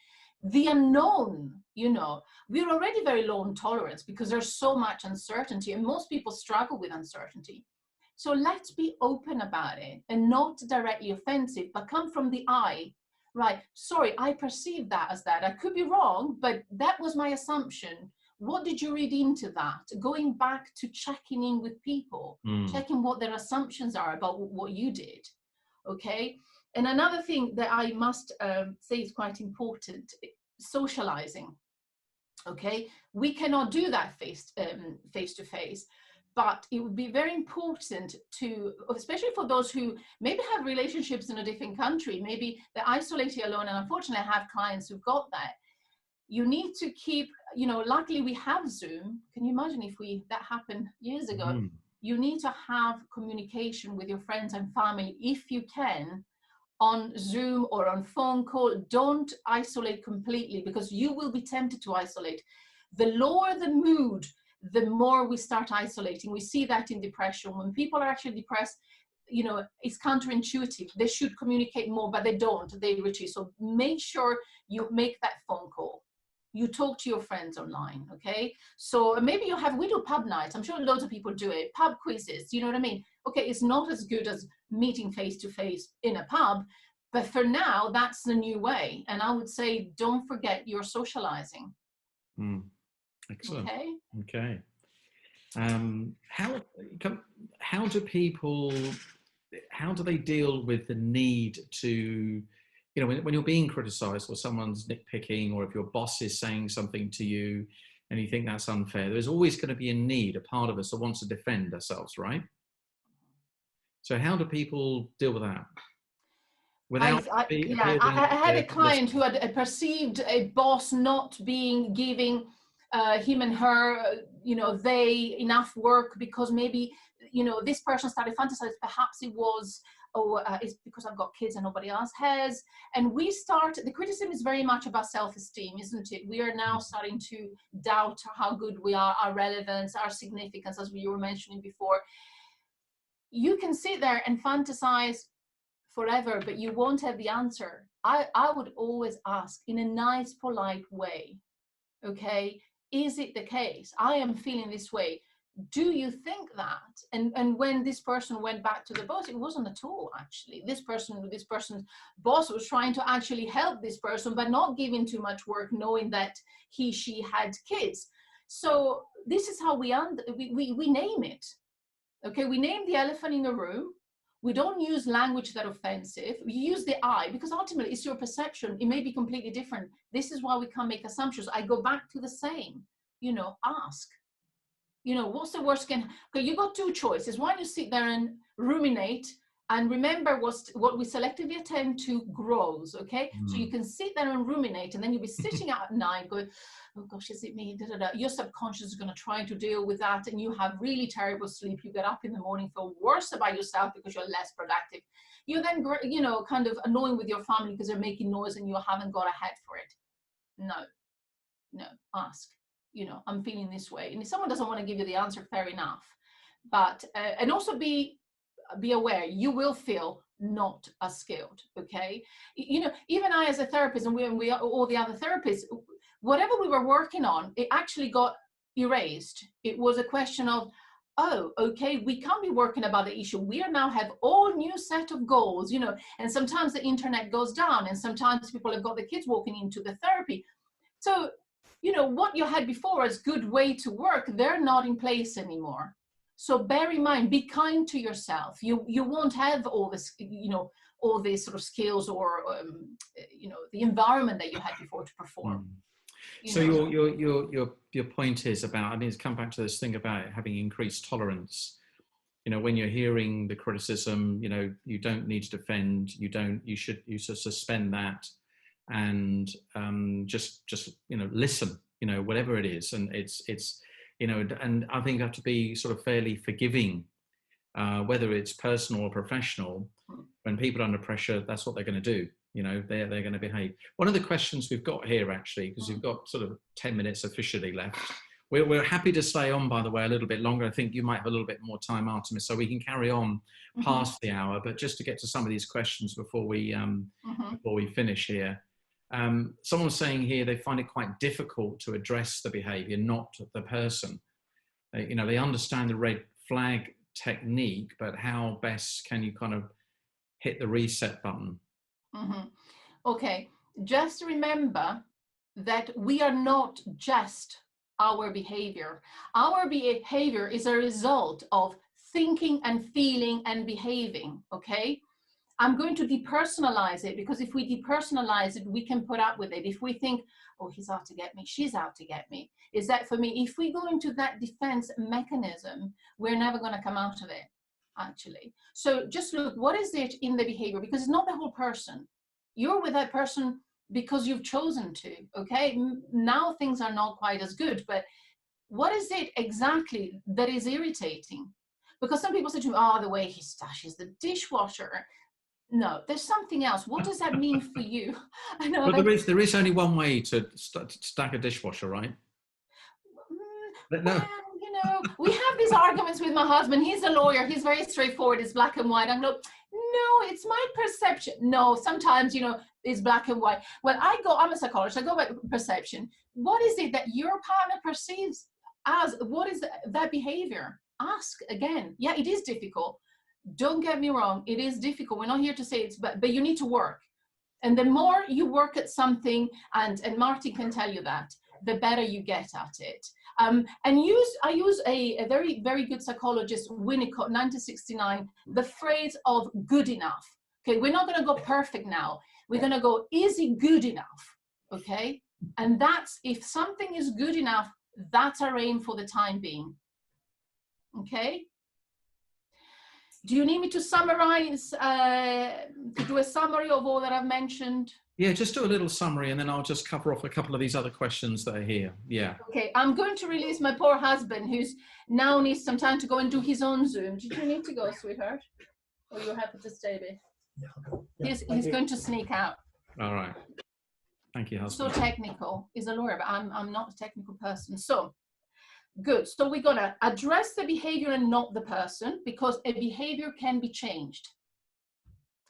The unknown, you know, we're already very low in tolerance because there's so much uncertainty, and most people struggle with uncertainty. So let's be open about it and not directly offensive, but come from the I, right? Sorry, I perceive that as that. I could be wrong, but that was my assumption. What did you read into that? Going back to checking in with people, checking what their assumptions are about what you did, okay? And another thing that I must say is quite important, socializing, okay? We cannot do that face to face, but it would be very important to, especially for those who maybe have relationships in a different country, maybe they're isolated alone, and unfortunately I have clients who've got that. You need to keep, you know, luckily we have Zoom. Can you imagine if that happened years ago? You need to have communication with your friends and family if you can, on Zoom or on phone call. Don't isolate completely, because you will be tempted to isolate. The lower the mood, the more we start isolating. We see that in depression. When people are actually depressed, you know, it's counterintuitive. They should communicate more, but they don't. They retreat. So make sure you make that phone call. You talk to your friends online, okay? So maybe we do pub nights. I'm sure loads of people do it. Pub quizzes, you know what I mean? Okay, it's not as good as meeting face to face in a pub, but for now, that's the new way. And I would say, don't forget your socializing. Excellent. Okay. Okay. How do people, how do they deal with the need to, you know, when you're being criticized or someone's nitpicking, or if your boss is saying something to you and you think that's unfair, there's always going to be a need, a part of us that wants to defend ourselves, right? So how do people deal with that? Without I had a client who had perceived a boss not giving him and her, you know, enough work, because maybe, you know, this person started fantasizing, perhaps it was, it's because I've got kids and nobody else has. And the criticism is very much about self-esteem, isn't it? We are now starting to doubt how good we are, our relevance, our significance, as we were mentioning before. You can sit there and fantasize forever, but you won't have the answer. I would always ask in a nice, polite way, okay, is it the case? I am feeling this way. Do you think that? And when this person went back to the boss, it wasn't at all, actually. This person's boss was trying to actually help this person, but not giving too much work, knowing that she had kids. So this is how we name it. Okay, we name the elephant in the room. We don't use language that offensive. We use the I, because ultimately it's your perception. It may be completely different. This is why we can't make assumptions. I go back to the same, you know, ask. You know, what's the worst okay, you got two choices. One, you sit there and ruminate and remember what we selectively attend to grows, okay? So you can sit there and ruminate, and then you'll be sitting at night going, oh gosh, is it me? Da, da, da. Your subconscious is going to try to deal with that, and you have really terrible sleep. You get up in the morning, feel worse about yourself because you're less productive. You're then, you know, kind of annoying with your family because they're making noise and you haven't got a head for it. No, ask. You know, I'm feeling this way. And if someone doesn't want to give you the answer, fair enough. But, and also be aware, you will feel not as skilled, okay? You know, even I as a therapist, and we all the other therapists, whatever we were working on, it actually got erased. It was a question of, oh, okay, we can't be working about the issue. We now have all new set of goals, you know, and sometimes the internet goes down, and sometimes people have got the kids walking into the therapy. So, you know, what you had before as good way to work, they're not in place anymore. So bear in mind, be kind to yourself. You won't have all this, you know, all these sort of skills or, you know, the environment that you had before to perform. So your point is about, I mean, it's come back to this thing about having increased tolerance. You know, when you're hearing the criticism, you know, you don't need to defend. You should suspend that, and just you know, listen. You know, whatever it is, and it's you know, and I think you have to be sort of fairly forgiving, whether it's personal or professional. When people are under pressure, that's what they're going to do. You know, they're going to behave. One of the questions we've got here, actually, because we've got sort of 10 minutes officially left. We're happy to stay on, by the way, a little bit longer. I think you might have a little bit more time, Artemis, so we can carry on past the hour. But just to get to some of these questions before we finish here. Someone was saying here they find it quite difficult to address the behaviour, not the person. You know, they understand the red flag technique, but how best can you kind of hit the reset button? Okay, just remember that we are not just our behavior. Our behavior is a result of thinking and feeling and behaving, okay? I'm going to depersonalize it, because if we depersonalize it, we can put up with it. If we think, oh, he's out to get me, she's out to get me, is that for me? If we go into that defense mechanism, we're never going to come out of it, actually. So just look, what is it in the behavior? Because it's not the whole person. You're with that person because you've chosen to, okay? Now things are not quite as good, but what is it exactly that is irritating? Because some people say to me, oh, the way he stashes the dishwasher. No, there's something else. What does that mean for you? I know. But there is only one way to stack a dishwasher, right? Well, you know, we have these arguments with my husband. He's a lawyer. He's very straightforward. It's black and white. I'm like, no, it's my perception. No, sometimes, you know, it's black and white. Well, I'm a psychologist. I go by perception. What is it that your partner perceives as? What is that behavior? Ask again. Yeah, it is difficult. Don't get me wrong. It is difficult. We're not here to say it's, but you need to work. And the more you work at something, and Marty can tell you that, the better you get at it. And I use a very, very good psychologist, Winnicott, 1969, the phrase of good enough. Okay, we're not going to go perfect now. We're going to go, is it good enough? Okay, and that's, if something is good enough, that's our aim for the time being. Okay. Do you need me to summarize, to do a summary of all that I've mentioned? Yeah, just do a little summary, and then I'll just cover off a couple of these other questions that are here. Yeah. Okay, I'm going to release my poor husband, who's now needs some time to go and do his own Zoom. Did you need to go, sweetheart? Or you're happy to stay, babe? Yeah, he's going to sneak out. All right. Thank you, husband. So technical. He's a lawyer, but I'm not a technical person. So, good. So we're going to address the behavior and not the person, because a behavior can be changed.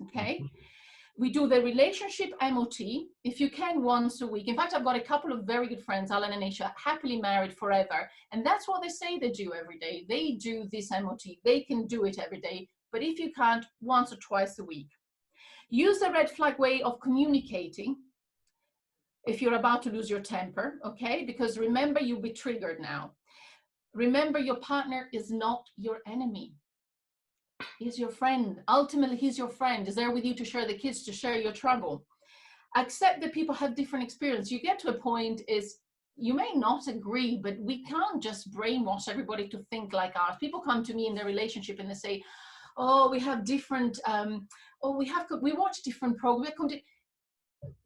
Okay. We do the relationship MOT, if you can, once a week. In fact, I've got a couple of very good friends, Alan and Aisha, happily married forever. And that's what they say they do every day. They do this MOT. They can do it every day. But if you can't, once or twice a week. Use the red flag way of communicating if you're about to lose your temper, okay? Because remember, you'll be triggered now. Remember, your partner is not your enemy. He's your friend. Ultimately, he's your friend. He's there with you to share the kids, to share your trouble. Accept that people have different experience. You get to a point is, you may not agree, but we can't just brainwash everybody to think like ours. People come to me in their relationship and they say, oh, we have different, we watch different programs.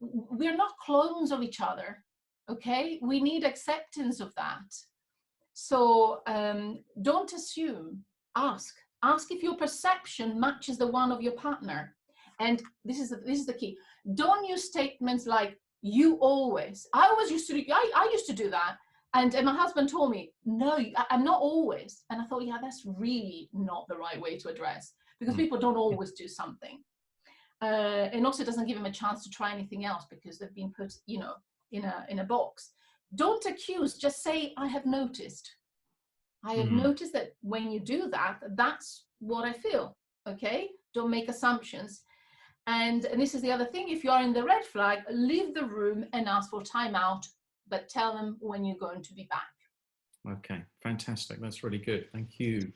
We're not clones of each other, okay? We need acceptance of that. So don't assume, ask. Ask if your perception matches the one of your partner. And this is the key. Don't use statements like, you always. I used to do that. And my husband told me, no, I'm not always. And I thought, yeah, that's really not the right way to address, because people don't always do something. And also it doesn't give them a chance to try anything else, because they've been put, you know, in a box. Don't accuse, just say, I have noticed. I have noticed that when you do that, that's what I feel, okay? Don't make assumptions. And this is the other thing, if you are in the red flag, leave the room and ask for time out, but tell them when you're going to be back. Okay, fantastic. That's really good. Thank you.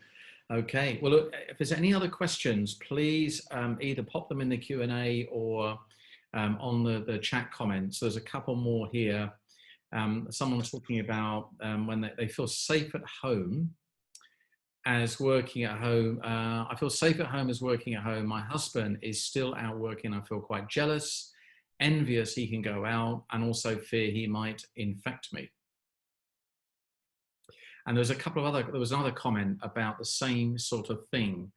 Okay, well, look, if there's any other questions, please either pop them in the Q&A or on the chat comments. There's a couple more here. Someone's talking about when they feel safe at home, as working at home. I feel safe at home as working at home. My husband is still out working. I feel quite jealous, envious he can go out, and also fear he might infect me. And there was another comment about the same sort of thing,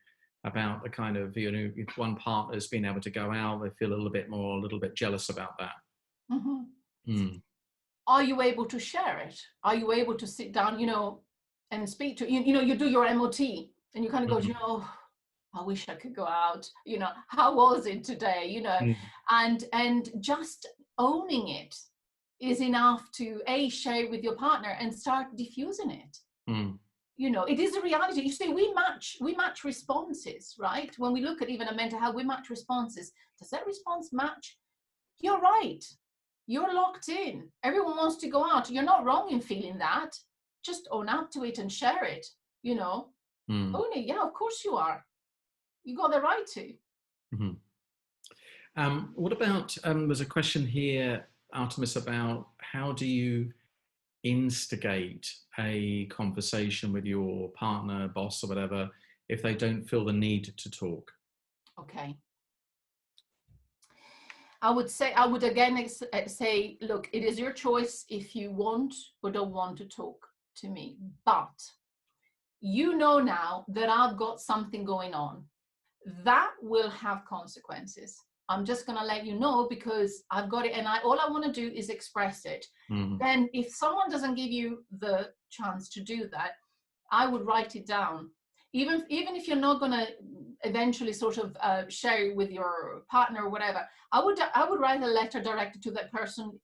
about the kind of, if one partner's been able to go out, they feel a little bit jealous about that. Mm-hmm. Mm. Are you able to share it? Are you able to sit down, and speak to, you do your MOT and you kind of go, Mm-hmm. I wish I could go out, how was it today, Mm. and just owning it is enough to share it with your partner and start diffusing it. Mm. It is a reality. You see, we match responses, right? When we look at even a mental health, we match responses. Does that response match? You're right. You're locked in. Everyone wants to go out. You're not wrong in feeling that. Just own up to it and share it. Own it. Yeah, of course you are. You got the right to. Mm-hmm. What about, there's a question here, Artemis, about how do you instigate a conversation with your partner, boss, or whatever, if they don't feel the need to talk? Okay. I would again say, look, it is your choice if you want or don't want to talk to me. But now that I've got something going on that will have consequences. I'm just going to let you know because I've got it, and all I want to do is express it. Mm-hmm. Then if someone doesn't give you the chance to do that, I would write it down. Even if you're not going to eventually sort of share it with your partner or whatever, I would write a letter directed to that person,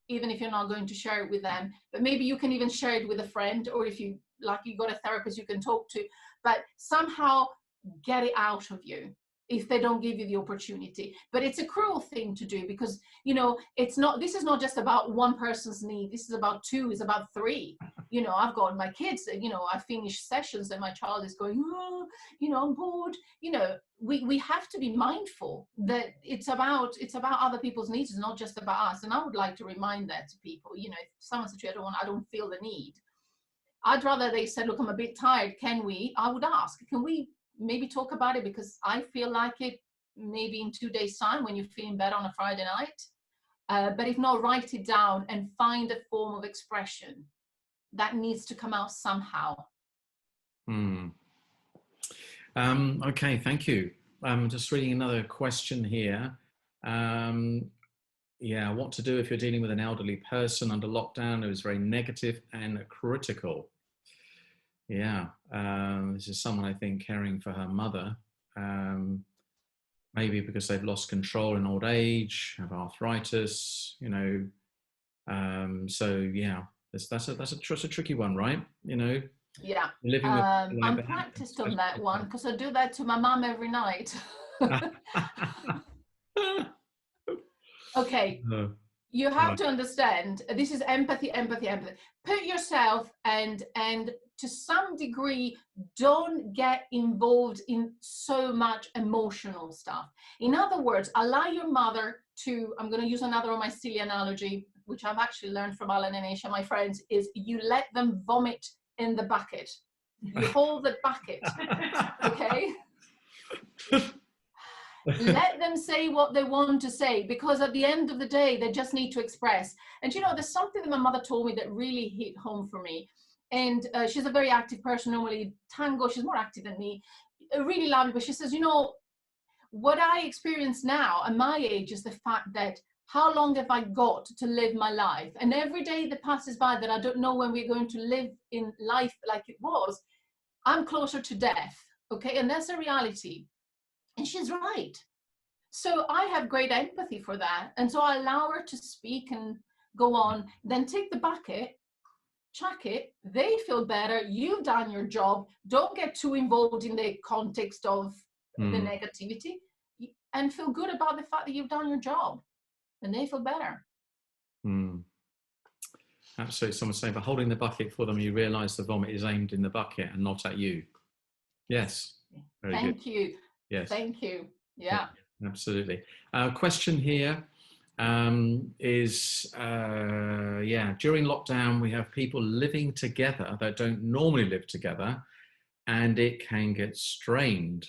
even if you're not going to share it with them. But maybe you can even share it with a friend, or if you got a therapist you can talk to, but somehow get it out of you if they don't give you the opportunity. But it's a cruel thing to do because this is not just about one person's need. This is about two, it's about three. I've got my kids, I finish sessions and my child is going, I'm bored. We have to be mindful that it's about other people's needs. It's not just about us. And I would like to remind that to people. If someone says, I don't feel the need, I'd rather they said, look, I'm a bit tired, I would ask, can we maybe talk about it, because I feel like it maybe in 2 days time when you're feeling better on a Friday night. But if not, write it down and find a form of expression that needs to come out somehow. Okay, thank you. I'm just reading another question here. What to do if you're dealing with an elderly person under lockdown who is very negative and critical? This is someone, I think, caring for her mother, maybe because they've lost control in old age, have arthritis, that's a tricky one, right? Yeah, living with I'm practiced on that one because I do that to my mom every night. Okay, you have to understand, this is empathy. Put yourself and to some degree, don't get involved in so much emotional stuff. In other words, allow your mother to, I'm going to use another of my silly analogy, which I've actually learned from Alan and Aisha, my friends, is you let them vomit in the bucket. You hold the bucket, okay? Let them say what they want to say, because at the end of the day, they just need to express. And there's something that my mother told me that really hit home for me. And she's a very active person, normally tango, she's more active than me, really lovely. But she says, what I experience now at my age is the fact that how long have I got to live my life? And every day that passes by that I don't know when we're going to live in life like it was, I'm closer to death, okay? And that's a reality. And she's right. So I have great empathy for that. And so I allow her to speak and go on, then take the bucket, chuck it, they feel better, you've done your job, don't get too involved in the context of the negativity, and feel good about the fact that you've done your job, and they feel better. Absolutely. Someone's saying, by holding the bucket for them, you realise the vomit is aimed in the bucket and not at you. Yes. Very Thank good. you. Yes. Thank you. Yeah. Absolutely. Question here is, during lockdown, we have people living together that don't normally live together. and it can get strained.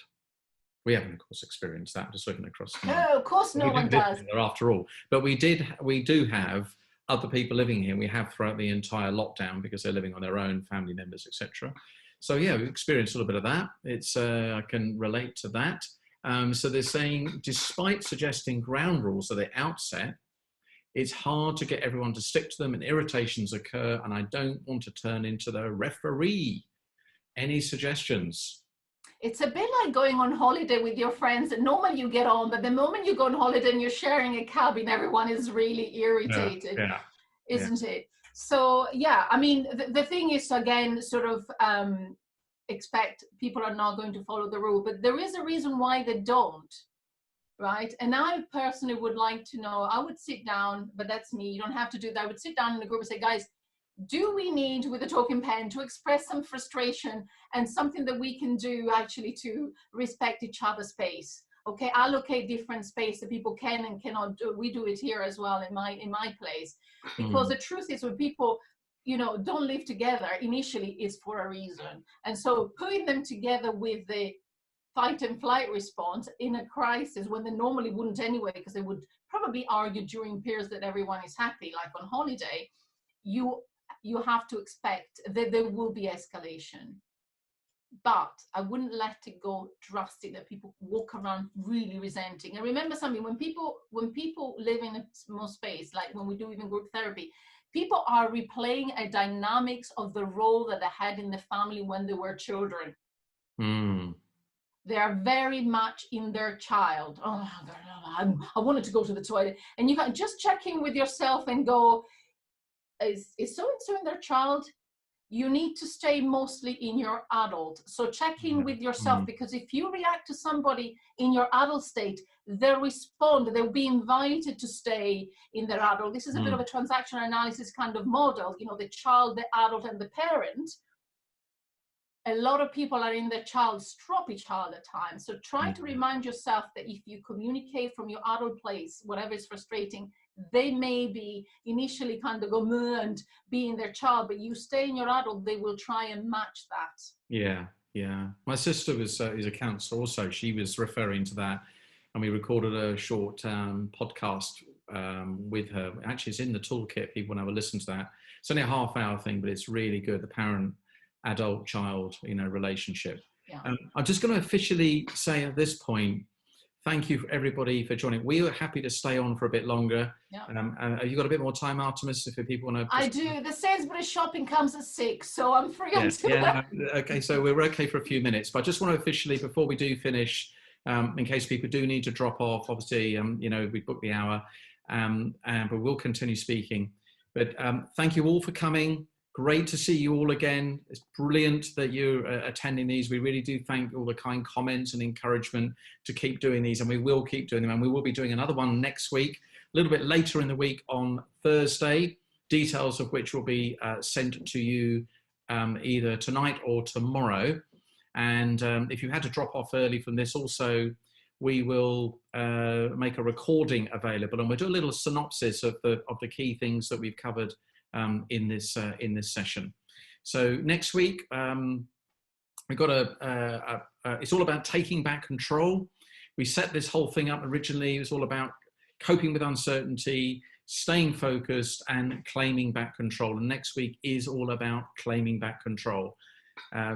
We haven't, of course, experienced that. I'm just looking across the line. No, of course no one does. After all, but we do have other people living here. We have throughout the entire lockdown because they're living on their own, family members, etc. So yeah, we've experienced a little bit of that. It's I can relate to that. So they're saying, despite suggesting ground rules at the outset, it's hard to get everyone to stick to them, and irritations occur. And I don't want to turn into the referee. Any suggestions? It's a bit like going on holiday with your friends, and normally you get on, but the moment you go on holiday and you're sharing a cabin, everyone is really irritated, isn't it? So yeah, I mean, the thing is, again, sort of expect people are not going to follow the rule, but there is a reason why they don't, right? And I personally would like to know, I would sit down, but that's me, you don't have to do that. I would sit down in a group and say, guys, do we need, with a talking pen, to express some frustration and something that we can do actually to respect each other's space? Okay, allocate different space that people can and cannot do. We do it here as well in my place, because the truth is, when people, you know, don't live together initially, is for a reason. And so putting them together with the fight and flight response in a crisis, when they normally wouldn't anyway, because they would probably argue during periods that everyone is happy, like on holiday, you have to expect that there will be escalation. But I wouldn't let it go drastic, that people walk around really resenting. And remember something, when people live in a small space, like when we do even group therapy, people are replaying a dynamics of the role that they had in the family when they were children. They are very much in their child. Oh, I wanted to go to the toilet. And you can just check in with yourself and go, is so-and-so in their child? You need to stay mostly in your adult. So check in with yourself, because if you react to somebody in your adult state, they'll respond, they'll be invited to stay in their adult. This is a bit of a transactional analysis kind of model, you know, the child, the adult, and the parent. A lot of people are in their child, stroppy child at times. So try to remind yourself that if you communicate from your adult place, whatever is frustrating, they may be initially kind of go and be in their child, but you stay in your adult, they will try and match that. Yeah. My sister is a counsellor also. She was referring to that, and we recorded a short podcast with her. Actually, it's in the toolkit. People want to have a listen to that. It's only a half-hour thing, but it's really good. The parent, adult, child, relationship. I'm just going to officially say at this point, thank you for everybody for joining. We are happy to stay on for a bit longer. Have you got a bit more time, Artemis, if people want to? I do. The Sainsbury's shopping comes at 6, so I'm free until then. Okay, so we're okay for a few minutes, but I just want to officially, before we do finish, in case people do need to drop off, obviously, we booked the hour, but we'll continue speaking. But thank you all for coming. Great to see you all again. It's brilliant that you're attending these. We really do thank all the kind comments and encouragement to keep doing these, and we will keep doing them. And we will be doing another one next week, a little bit later in the week on Thursday, details of which will be sent to you either tonight or tomorrow. And if you had to drop off early from this also, we will make a recording available, and we'll do a little synopsis of the key things that we've covered in this session. So next week we've got it's all about taking back control. We set this whole thing up originally. It was all about coping with uncertainty, staying focused, and claiming back control. And next week is all about claiming back control.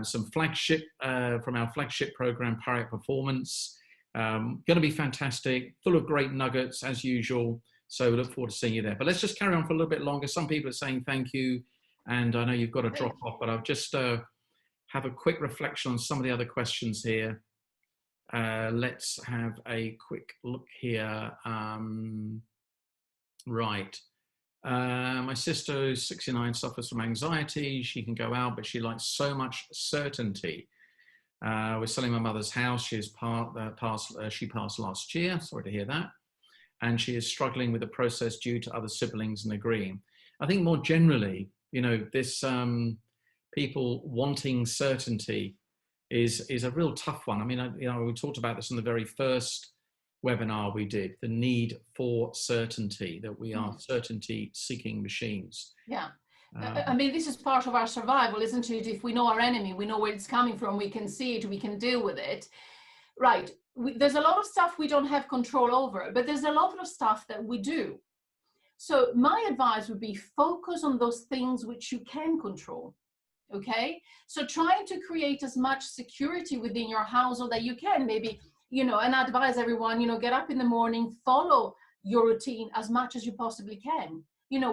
Some flagship from our flagship program, Power Up Performance. Going to be fantastic, full of great nuggets as usual. So we look forward to seeing you there. But let's just carry on for a little bit longer. Some people are saying thank you, and I know you've got to drop off, but I'll just have a quick reflection on some of the other questions here. Let's have a quick look here. Right. My sister, who's 69, suffers from anxiety. She can go out, but she likes so much certainty. We're selling my mother's house. She passed last year. Sorry to hear that. And she is struggling with the process due to other siblings and agreeing. I think more generally, this people wanting certainty is a real tough one. I mean, we talked about this in the very first webinar we did, the need for certainty, that we are certainty-seeking machines. Yeah. I mean, this is part of our survival, isn't it? If we know our enemy, we know where it's coming from, we can see it, we can deal with it. Right. There's a lot of stuff we don't have control over, but there's a lot of stuff that we do. So my advice would be focus on those things which you can control. Okay. So trying to create as much security within your household that you can, maybe, and advise everyone, get up in the morning, follow your routine as much as you possibly can.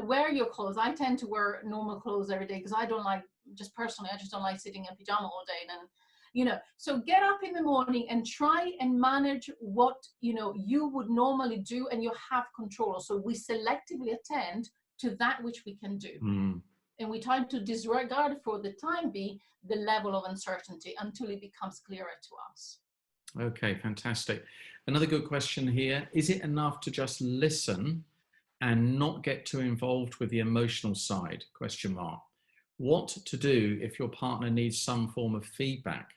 Wear your clothes. I tend to wear normal clothes every day because I don't like, just personally, I just don't like sitting in pajama all day. And so get up in the morning and try and manage what you would normally do, and you have control. So we selectively attend to that which we can do. And we try to disregard for the time being the level of uncertainty until it becomes clearer to us. Okay, fantastic. Another good question here. Is it enough to just listen and not get too involved with the emotional side? Question mark. What to do if your partner needs some form of feedback,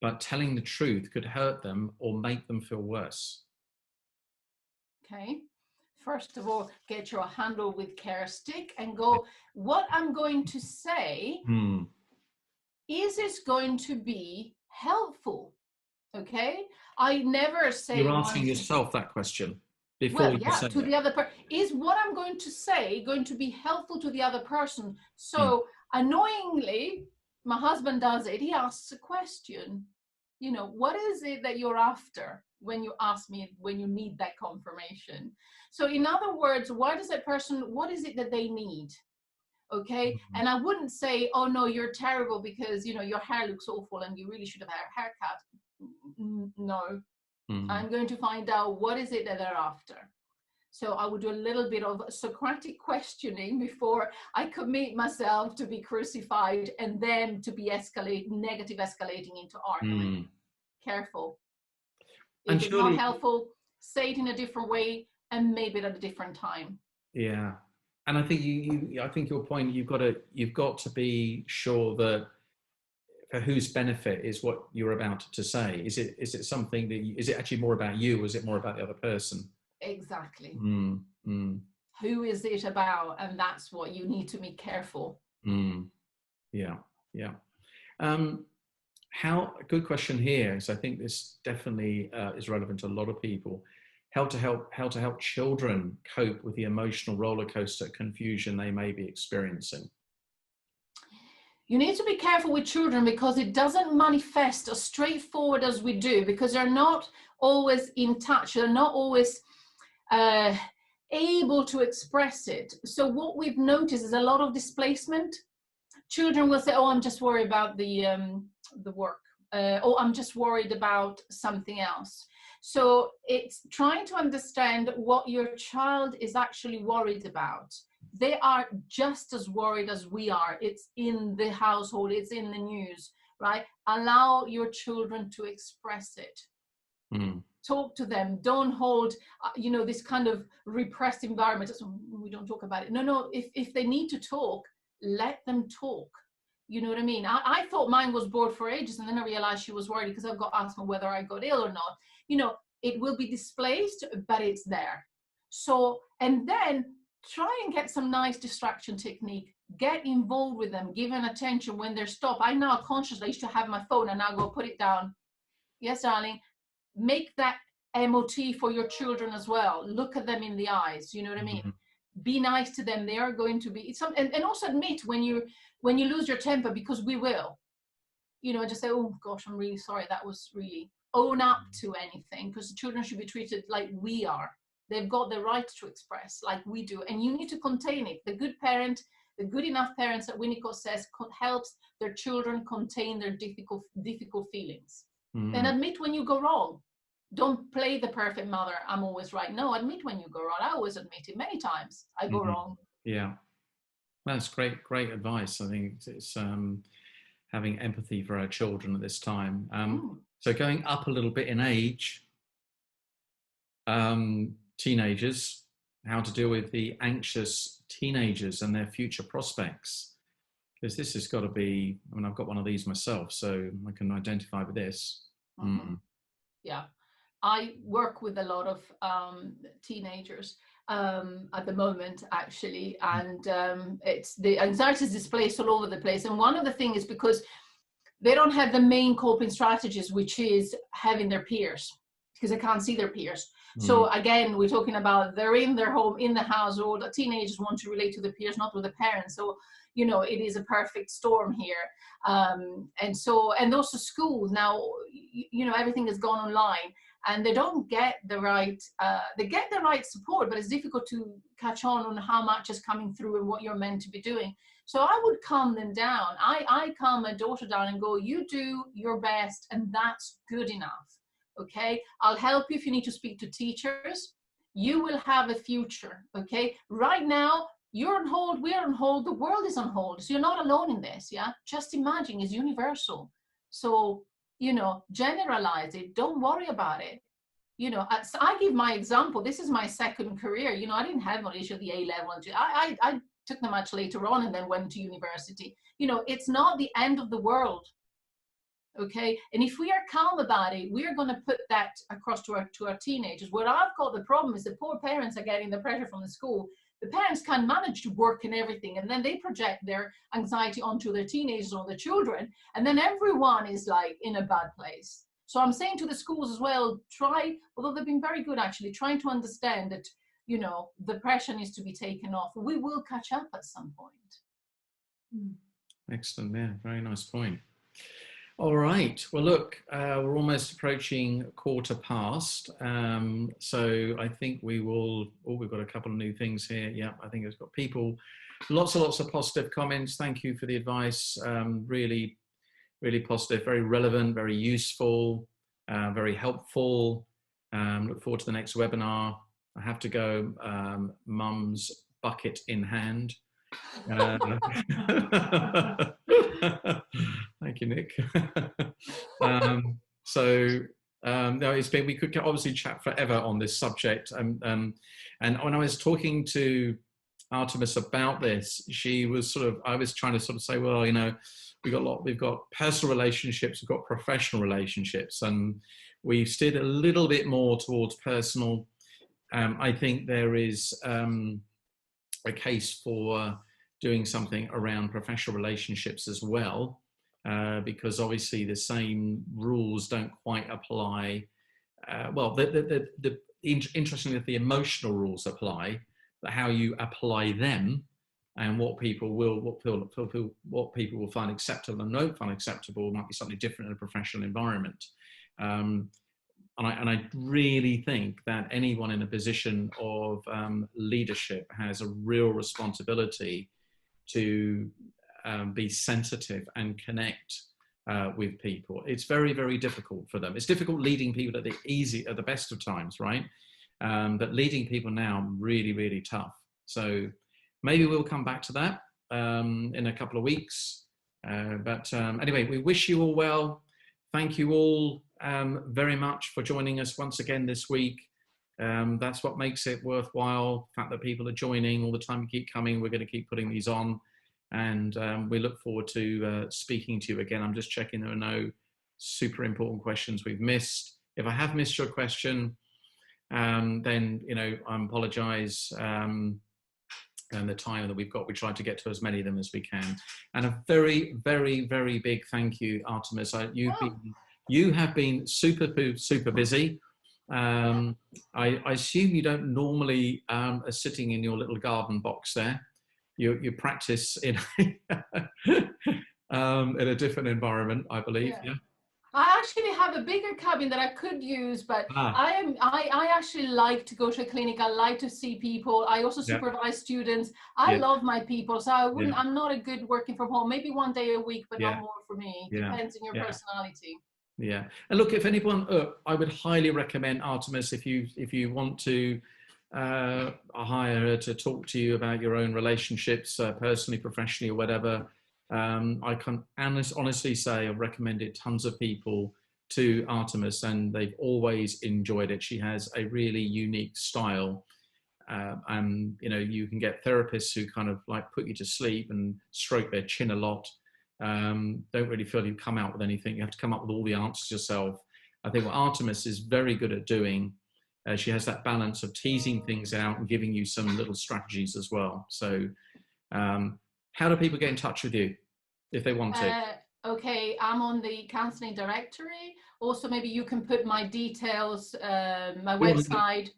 but telling the truth could hurt them or make them feel worse? Okay. First of all, get your handle with care stick and go, what I'm going to say, is it going to be helpful? Okay. I never say. You're asking yourself that question before you say to it. the other person. Is what I'm going to say going to be helpful to the other person? So annoyingly, my husband does it. He asks a question. What is it that you're after when you ask me, when you need that confirmation? So in other words, what is it that they need? Okay. And I wouldn't say, oh no, you're terrible because, your hair looks awful and you really should have had a haircut. No, I'm going to find out what is it that they're after. So I would do a little bit of Socratic questioning before I commit myself to be crucified and then to be negative escalating into argument. Careful. If it's not helpful, say it in a different way and maybe at a different time. Yeah. And I think I think your point, you've got to be sure that for whose benefit is what you're about to say. Is it something that is it actually more about you, or is it more about the other person? Exactly. Who is it about? And that's what you need to be careful. Yeah. Good question here. So I think this definitely is relevant to a lot of people. How to help children cope with the emotional roller coaster confusion they may be experiencing. You need to be careful with children because it doesn't manifest as straightforward as we do, because they're not always in touch. They're not always able to express it. So what we've noticed is a lot of displacement. Children will say, oh, I'm just worried about the work. Or I'm just worried about something else. So it's trying to understand what your child is actually worried about. They are just as worried as we are. It's in the household, it's in the news, right? Allow your children to express it. Talk to them. Don't hold, this kind of repressed environment. So we don't talk about it. No. If they need to talk, let them talk. You know what I mean? I thought mine was bored for ages, and then I realized she was worried because I've got asthma, whether I got ill or not. It will be displaced, but it's there. So, and then try and get some nice distraction technique. Get involved with them, give them attention when they're stopped. I now consciously used to have my phone and now go put it down. Yes, darling. Make that MOT for your children as well. Look at them in the eyes. You know what I mean? Be nice to them. They are going to be and also admit when you lose your temper, because we will. Just say, oh gosh, I'm really sorry. That was really. Own up to anything, because the children should be treated like we are. They've got the right to express like we do, and you need to contain it. The good enough parents that Winnicott says helps their children contain their difficult feelings. And admit when you go wrong. Don't play the perfect mother. I'm always right. No, admit when you go wrong. I always admit it many times. I go wrong. Yeah, that's great advice. I think it's having empathy for our children at this time. So going up a little bit in age, teenagers, how to deal with the anxious teenagers and their future prospects. Because this has got to be, I've got one of these myself, so I can identify with this. Yeah. I work with a lot of teenagers, at the moment, actually, and it's the anxiety is displaced all over the place. And one of the things is because they don't have the main coping strategies, which is having their peers, because they can't see their peers. So again, we're talking about they're in their home, in the household. The teenagers want to relate to the peers, not with the parents. So, you know, it is a perfect storm here. And also schools now, you know, everything has gone online, and they don't get the right, they get the right support, but it's difficult to catch on how much is coming through and what you're meant to be doing. So I would calm them down. I calm my daughter down and go, you do your best, and that's good enough. Okay, I'll help you if you need to speak to teachers. You will have a future. Okay, right now you're on hold, we're on hold, the world is on hold, so you're not alone in this. Yeah, just imagine, it's universal. So, you know, generalize it, don't worry about it. You know, so I give my example. This is my second career. You know, I didn't have much issue at the A level. I took them much later on and then went to university. You know, it's not the end of the world. Okay, and if we are calm about it, we are going to put that across to our teenagers. Where I've got the problem is the poor parents are getting the pressure from the school. The parents can't manage to work and everything, and then they project their anxiety onto their teenagers or their children, and then everyone is like in a bad place. So I'm saying to the schools as well, try, although they've been very good actually, trying to understand that, you know, the pressure needs to be taken off. We will catch up at some point. Excellent. Yeah, very nice point. All right. Well, look, we're almost approaching 1:15. So I think we will. Oh, we've got a couple of new things here. Yeah, I think it's got people. Lots and lots of positive comments. Thank you for the advice. Really, really positive, very relevant, very useful, very helpful. Look forward to the next webinar. I have to go. Mum's bucket in hand. Thank you, Nick. No, it's been, we could obviously chat forever on this subject. And when I was talking to Artemis about this, she was I was trying to sort of say, well, you know, we've got personal relationships, we've got professional relationships, and we've steered a little bit more towards personal. I think there is a case for doing something around professional relationships as well, because obviously the same rules don't quite apply. Interestingly, the emotional rules apply, but how you apply them and what people will find acceptable and don't find acceptable might be something different in a professional environment. And I really think that anyone in a position of leadership has a real responsibility to be sensitive and connect with people. It's very, very difficult for them. It's difficult leading people at the best of times, right? But leading people now, really, really tough. So maybe we'll come back to that in a couple of weeks. Anyway, we wish you all well. Thank you all very much for joining us once again this week. That's what makes it worthwhile, the fact that people are joining all the time, keep coming. We're going to keep putting these on, and we look forward to speaking to you again. I'm just checking there are no super important questions we've missed. If I have missed your question, then, you know, I apologize. And the time that we've got, we try to get to as many of them as we can. And a very, very, very big thank you, Artemis. You have been super busy. I assume you don't normally are sitting in your little garden box there. You practice in in a different environment, I believe. Yeah. I actually have a bigger cabin that I could use, but I actually like to go to a clinic. I like to see people. I also supervise students. I love my people, so I'm not a good working from home. Maybe one day a week, but not more for me. Depends on your personality. Yeah, and look, if anyone, I would highly recommend Artemis if you want to hire her to talk to you about your own relationships, personally, professionally, or whatever. I can honestly say I've recommended tons of people to Artemis, and they've always enjoyed it. She has a really unique style, and you know, you can get therapists who kind of like put you to sleep and stroke their chin a lot. Don't really feel you come out with anything. You have to come up with all the answers yourself. I think what Artemis is very good at doing she has that balance of teasing things out and giving you some little strategies as well. So how do people get in touch with you if they want to? Okay, I'm on the counseling directory. Also, maybe you can put my details, my website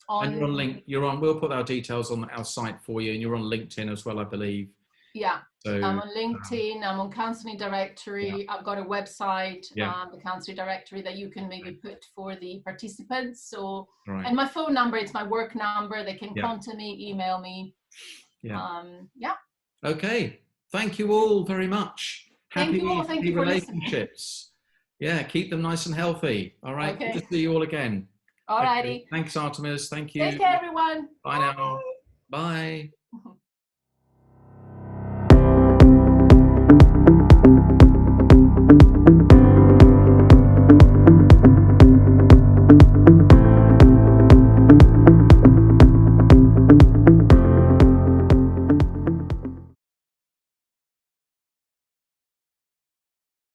on. And you're on link. You're on. We'll put our details on our site for you, and you're on LinkedIn as well, I believe. Yeah. So I'm on LinkedIn. I'm on counseling directory. Yeah. I've got a website, Yeah. the counseling directory that you can maybe put for the participants. So, Right. and my phone number, it's my work number. They can Yeah. contact me, email me. Yeah. Yeah. Okay. Thank you all very much. Thank you all. Thank you for relationships. Yeah, keep them nice and healthy. All right. Okay. Good to see you all again. All righty. Okay. Thanks, Artemis. Thank you. Take care, everyone. Bye now. Bye.